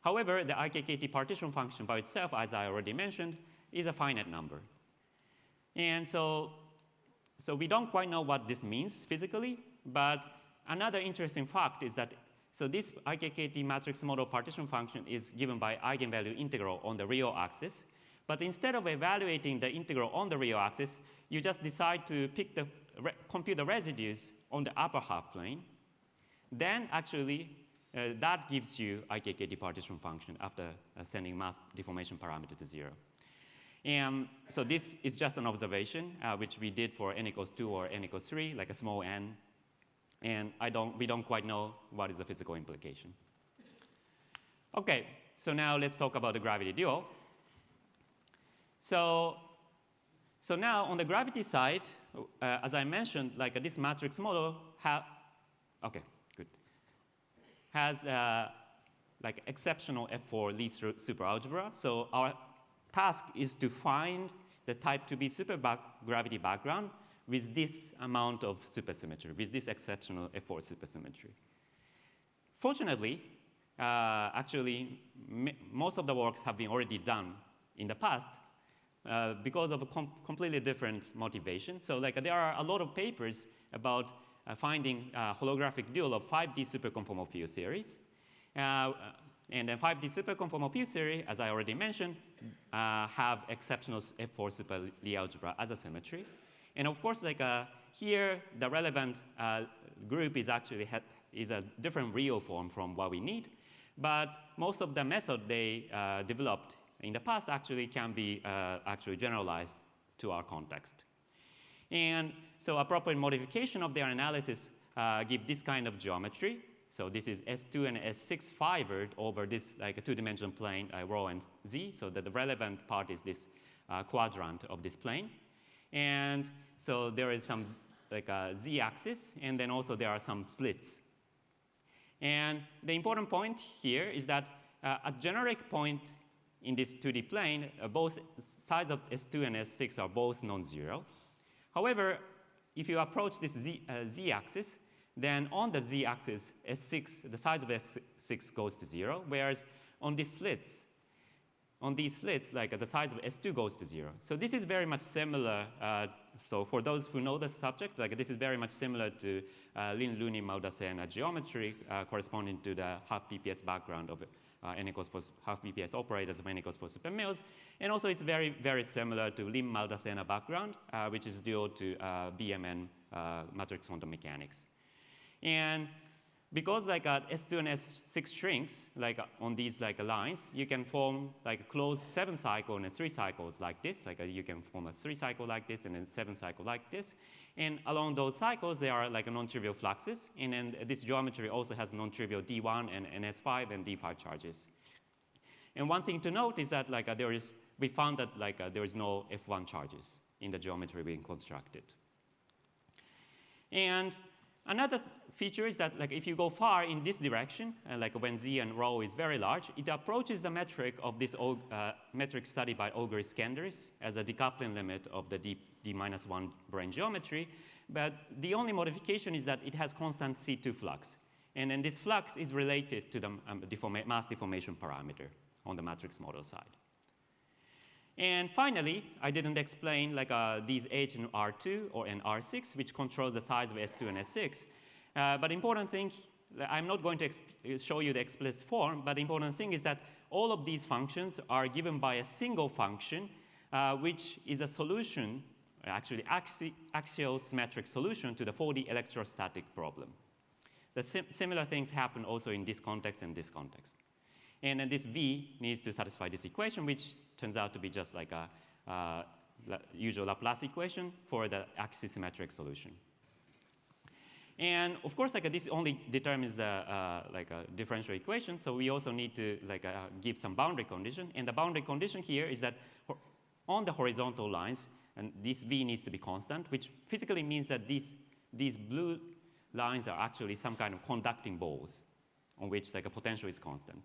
However, the IKKT partition function by itself, as I already mentioned, is a finite number. And so we don't quite know what this means physically, but another interesting fact is that so this IKKT matrix model partition function is given by eigenvalue integral on the real axis. But instead of evaluating the integral on the real axis, you just decide to compute the residues on the upper half plane. Then actually, that gives you IKKT partition function after sending mass deformation parameter to 0. And so this is just an observation, which we did for n equals 2 or n equals 3, like a small n. And we don't quite know what is the physical implication. OK, so now let's talk about the gravity dual. So now on the gravity side, as I mentioned, like this matrix model has like exceptional F4 least superalgebra. So our task is to find the type 2B supergravity background with this amount of supersymmetry, with this exceptional F4 supersymmetry. Fortunately, actually, most of the works have been already done in the past because of a completely different motivation. So like, there are a lot of papers about finding holographic dual of 5D superconformal field series. And then 5D superconformal field series, as I already mentioned, have exceptional F4 super Lie algebra as a symmetry. And of course, like here, the relevant group is actually is a different real form from what we need. But most of the method they developed in the past actually can be actually generalized to our context. And so appropriate modification of their analysis give this kind of geometry. So this is S2 and S6 fibered over this like a two-dimensional plane, rho and z, so that the relevant part is this quadrant of this plane. And so there is some like a z-axis, and then also there are some slits. And the important point here is that a generic point in this 2D plane, both sides of S2 and S6 are both non-zero. However, if you approach this z-axis, then on the z-axis, S6, the size of S6 goes to 0, whereas on these slits, like the size of S2 goes to 0. So this is very much similar. So for those who know the subject, like this is very much similar to Lin-Looney-Maldacena geometry corresponding to the half BPS background of n equals 4 half BPS operators of n equals 4 supermills. And also it's very, very similar to Lim-Maldacena background, which is due to BMN matrix quantum mechanics. And because like S2 and S6 shrinks, like on these like lines, you can form like a closed 7 cycle and 3 cycles like this. Like you can form a 3 cycle like this and then 7 cycle like this. And along those cycles, there are like non-trivial fluxes. And then this geometry also has non-trivial D1 and S5 and D5 charges. And one thing to note is that like we found that like there is no F1 charges in the geometry being constructed. And another feature is that like if you go far in this direction, like when z and rho is very large, it approaches the metric of this metric studied by Auger-Skenderis as a decoupling limit of the D-1 brane geometry. But the only modification is that it has constant C2 flux. And then this flux is related to the mass deformation parameter on the matrix model side. And finally, I didn't explain like these H and R2 or and R6, which controls the size of S2 and S6. But important thing, I'm not going to show you the explicit form, but the important thing is that all of these functions are given by a single function, which is a solution, actually axial symmetric solution to the 4D electrostatic problem. the similar things happen also in this context and this context. And then this V needs to satisfy this equation, which turns out to be just like a usual Laplace equation for the axisymmetric solution. And of course, like this only determines the like a differential equation. So we also need to like give some boundary condition. And the boundary condition here is that on the horizontal lines, and this V needs to be constant, which physically means that these blue lines are actually some kind of conducting balls on which like a potential is constant.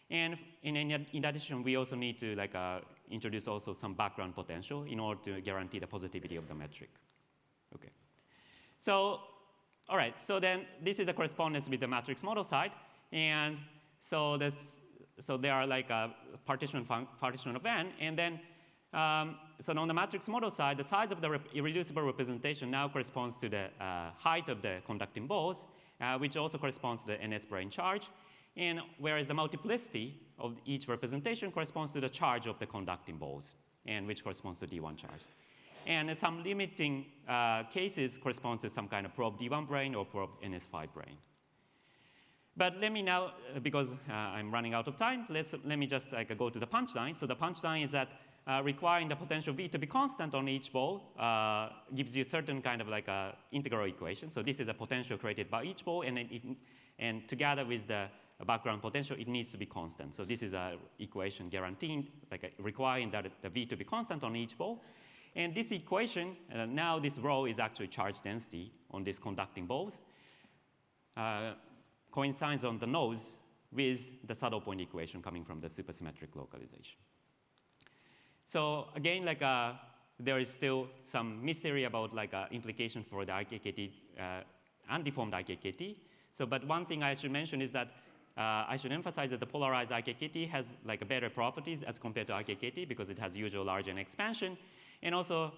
And in addition, we also need to like introduce also some background potential in order to guarantee the positivity of the metric. Okay. So, all right. So then this is the correspondence with the matrix model side, and so there are like a partition of n, and then so on the matrix model side, the size of the irreducible representation now corresponds to the height of the conducting balls, which also corresponds to the ns brane charge. And whereas the multiplicity of each representation corresponds to the charge of the conducting balls, and which corresponds to D1 charge. And some limiting cases correspond to some kind of prob D1 brane or prob NS5 brane. But let me now, because I'm running out of time, let me just like go to the punchline. So the punchline is that requiring the potential V to be constant on each ball gives you a certain kind of like a integral equation. So this is a potential created by each ball, and together with the background potential, it needs to be constant. So this is an equation guaranteeing, like requiring that the V to be constant on each ball. And this equation, now this rho is actually charge density on these conducting balls, coincides on the nose with the saddle point equation coming from the supersymmetric localization. So again, like there is still some mystery about like implication for the IKKT, undeformed IKKT. So, but one thing I should mention is that I should emphasize that the polarized IKKT has like a better properties as compared to IKKT because it has usual large N expansion, and also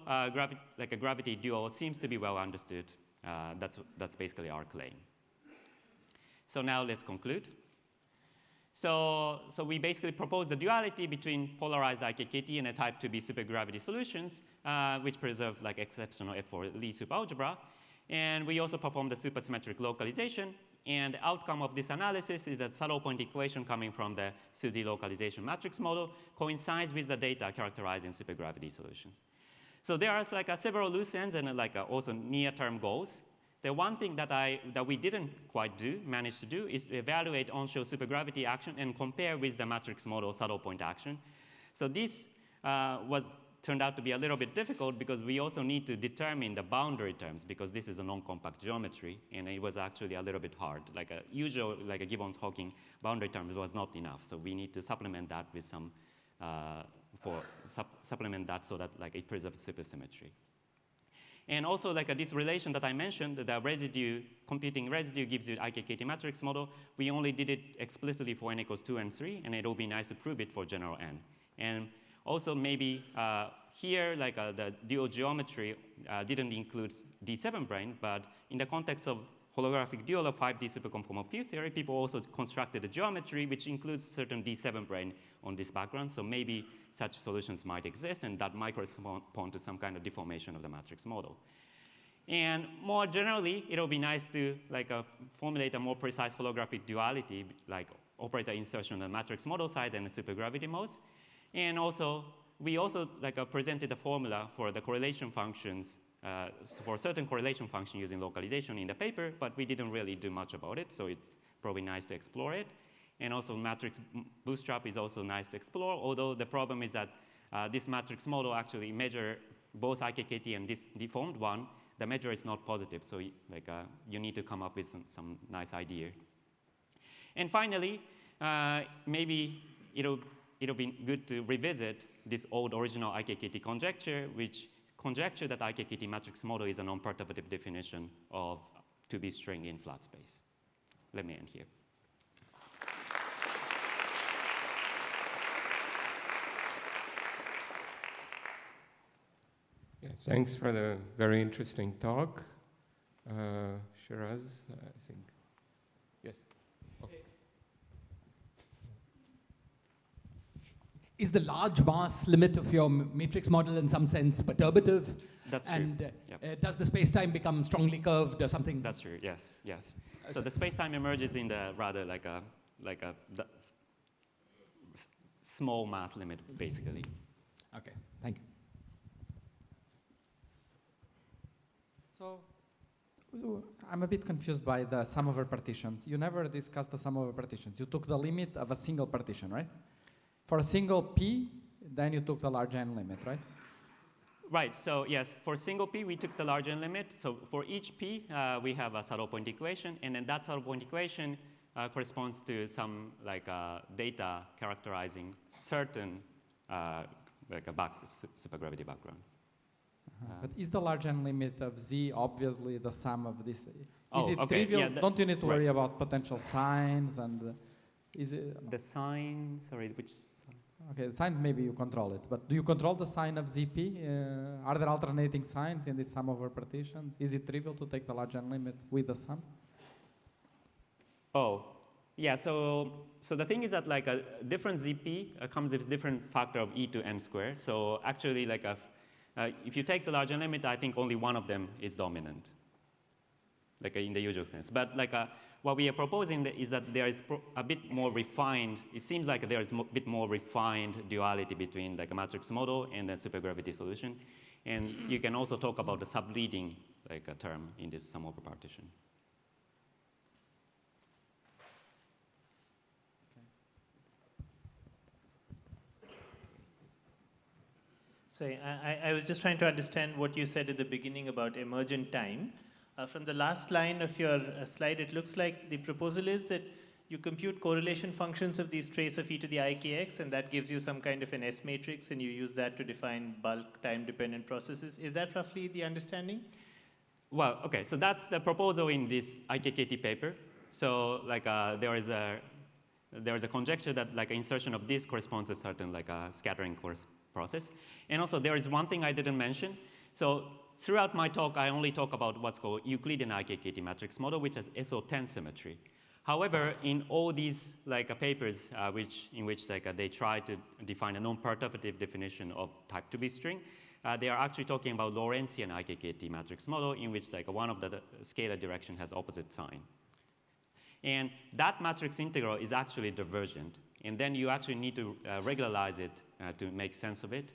like a gravity dual seems to be well understood. That's basically our claim. So now let's conclude. So we basically propose the duality between polarized IKKT and a type 2B supergravity solutions, which preserve like exceptional F for Lie superalgebra. And we also perform the supersymmetric localization. And the outcome of this analysis is that saddle point equation coming from the SUSY localization matrix model coincides with the data characterizing supergravity solutions. So there are like several loose ends and like also near-term goals. The one thing that we didn't quite manage to do is to evaluate onshore supergravity action and compare with the matrix model saddle point action. So this turned out to be a little bit difficult because we also need to determine the boundary terms because this is a non-compact geometry, and it was actually a little bit hard. Like a usual, like a Gibbons-Hawking boundary terms was not enough, so we need to supplement that with some, supplement that so that like it preserves supersymmetry. And also like this relation that I mentioned, the residue, computing residue gives you IKKT matrix model. We only did it explicitly for n equals 2 and 3, and it will be nice to prove it for general n. And also maybe here, like the dual geometry didn't include D7 brane, but in the context of holographic dual of 5D superconformal field theory, people also constructed a geometry which includes certain D7 brane on this background. So maybe such solutions might exist, and that might correspond to some kind of deformation of the matrix model. And more generally, it'll be nice to like formulate a more precise holographic duality, like operator insertion on the matrix model side and the supergravity modes. And also, we also like presented a formula for the correlation functions, for certain correlation function using localization in the paper, but we didn't really do much about it, so it's probably nice to explore it. And also matrix bootstrap is also nice to explore, although the problem is that this matrix model actually measure both IKKT and this deformed one. The measure is not positive, so like you need to come up with some nice idea. And finally, maybe it'll be good to revisit this old original IKKT conjecture, which conjecture that IKKT matrix model is a non-perturbative definition of 2B string in flat space. Let me end here. Yeah, thanks for the very interesting talk. Shiraz, I think. Yes. Oh. is the large mass limit of your matrix model in some sense perturbative? That's and, true. Yep. does the space-time become strongly curved or something? That's true. Yes. Yes. So the space-time emerges in the rather like a small mass limit, basically. Okay. Thank you. So I'm a bit confused by the sum over partitions. You never discussed the sum over partitions. You took the limit of a single partition, right? For a single P, then you took the large N limit, right? Right. So yes, for single P, we took the large N limit. So for each P, we have a saddle point equation, and then that saddle point equation corresponds to some like data characterizing certain like a supergravity background. But is the large N limit of Z obviously the sum of this? Oh, Is it okay. trivial? Yeah, Don't you need to worry about potential signs and is it? The sign, sorry, which sign? Okay, the signs maybe you control it, but do you control the sign of ZP? Are there alternating signs in this sum over partitions? Is it trivial to take the large N limit with the sum? Oh, yeah, so the thing is that like a different ZP comes with different factor of e to m squared. So actually like if you take the large N limit, I think only one of them is dominant, like in the usual sense. But like what we are proposing is that there is a bit more refined, it seems like there is a bit more refined duality between like a matrix model and a supergravity solution. And you can also talk about the subleading like a term in this sum over partition. So I was just trying to understand what you said at the beginning about emergent time. From the last line of your slide, it looks like the proposal is that you compute correlation functions of these trace of e to the ikx, and that gives you some kind of an S matrix, and you use that to define bulk time-dependent processes. Is that roughly the understanding? Well, okay, so that's the proposal in this IKKT paper. So like there is a conjecture that like insertion of this corresponds to certain like a scattering process. And also there is one thing I didn't mention. So throughout my talk, I only talk about what's called Euclidean IKKT matrix model, which has SO10 symmetry. However, in all these like papers in which like they try to define a non-perturbative definition of type 2B string, they are actually talking about Lorentzian IKKT matrix model in which like one of the scalar direction has opposite sign. And that matrix integral is actually divergent. And then you actually need to regularize it to make sense of it.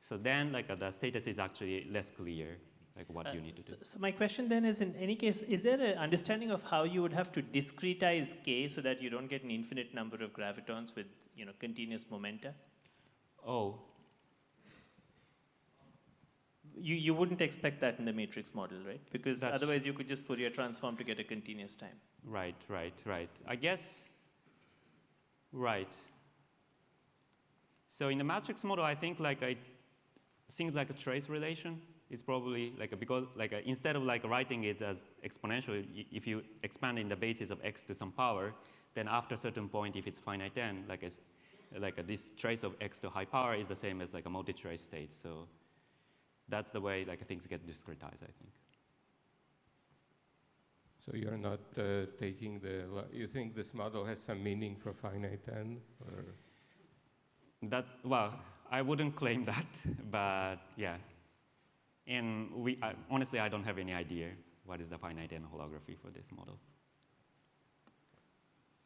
So then like the status is actually less clear, like what you need to do. So my question then is, in any case, is there an understanding of how you would have to discretize K so that you don't get an infinite number of gravitons with continuous momenta? Oh. You wouldn't expect that in the matrix model, right? Because otherwise you could just Fourier transform to get a continuous time. Right. I guess, right. So in the matrix model, I think like things like a trace relation is probably like because like instead of like writing it as exponential, if you expand in the basis of x to some power, then after a certain point, if it's finite n, this trace of x to high power is the same as like a multi-trace state. So that's the way like things get discretized, I think. So you're not taking you think this model has some meaning for finite n? Or? Well, I wouldn't claim that, but yeah. And honestly, I don't have any idea what is the finite n holography for this model.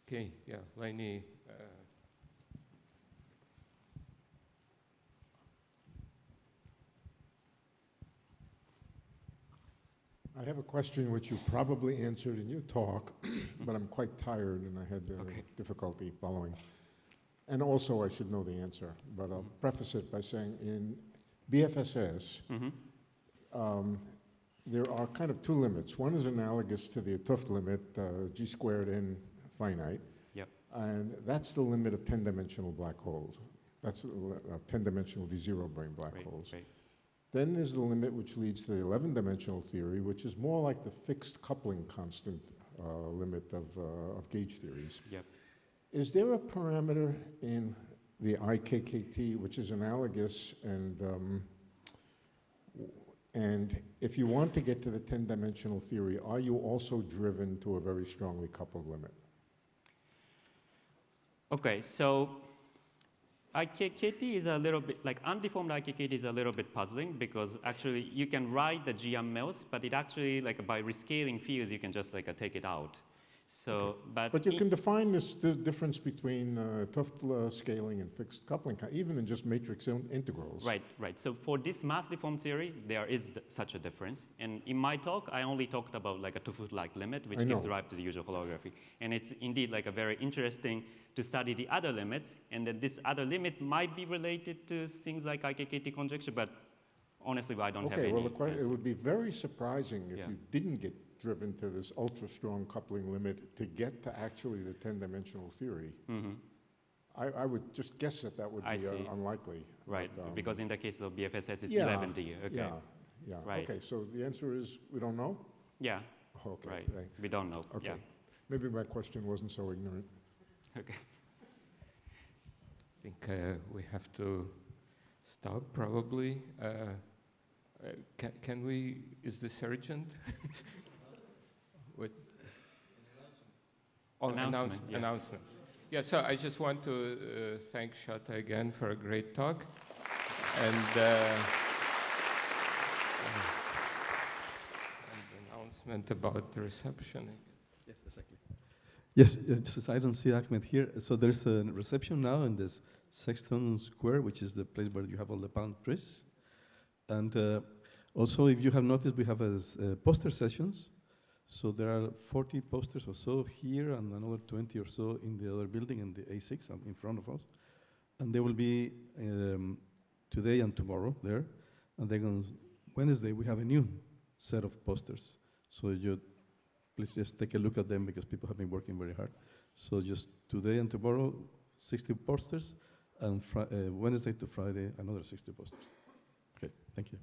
Okay, yeah, Lainey. I have a question which you probably answered in your talk, but I'm quite tired and I had difficulty following. And also I should know the answer, but I'll preface it by saying in BFSS, there are kind of two limits. One is analogous to the 't Hooft limit, g squared n finite. Yep. And that's the limit of 10-dimensional black holes. That's 10-dimensional D0 brane black holes. Right. Then there's the limit which leads to the 11-dimensional theory, which is more like the fixed coupling constant limit of gauge theories. Yep. Is there a parameter in the IKKT which is analogous and if you want to get to the 10-dimensional theory, are you also driven to a very strongly coupled limit? Okay, so IKKT is a little bit, like undeformed IKKT is a little bit puzzling because actually you can write the GM mills, but it actually, like by rescaling fields, you can just like take it out. So, But you can define the difference between Tuft scaling and fixed coupling, even in just matrix integrals. Right, right. So for this mass-deformed theory, there is such a difference. And in my talk, I only talked about like a two-foot-like limit, which gives rise to the usual holography. And it's indeed like a very interesting to study the other limits. And then this other limit might be related to things like IKKT conjecture, but honestly, I don't have any. Okay, well, it would be very surprising if Yeah. you didn't get driven to this ultra-strong coupling limit to get to actually the 10-dimensional theory. Mm-hmm. I would just guess that would I be see. Unlikely. Right, But, because in the case of BFSS, it's yeah, 11D. Okay. Yeah. Right. Okay, so the answer is we don't know? Yeah, Okay. right. We don't know. Okay. Yeah. Maybe my question wasn't so ignorant. Okay. I think we have to stop probably. Can we, is this urgent? What? Oh, Announcement, yeah. announcement. Yeah, so I just want to thank Shota again for a great talk. And announcement about the reception. Yes, exactly. Yes, just I don't see Ahmed here. So there's a reception now in this Sexton Square, which is the place where you have all the palm trees. And also, if you have noticed, we have poster sessions. So there are 40 posters or so here and another 20 or so in the other building in the A6 in front of us. And they will be today and tomorrow there. And then on Wednesday, we have a new set of posters. So you please just take a look at them because people have been working very hard. So just today and tomorrow, 60 posters, and Wednesday to Friday, another 60 posters. Okay, thank you.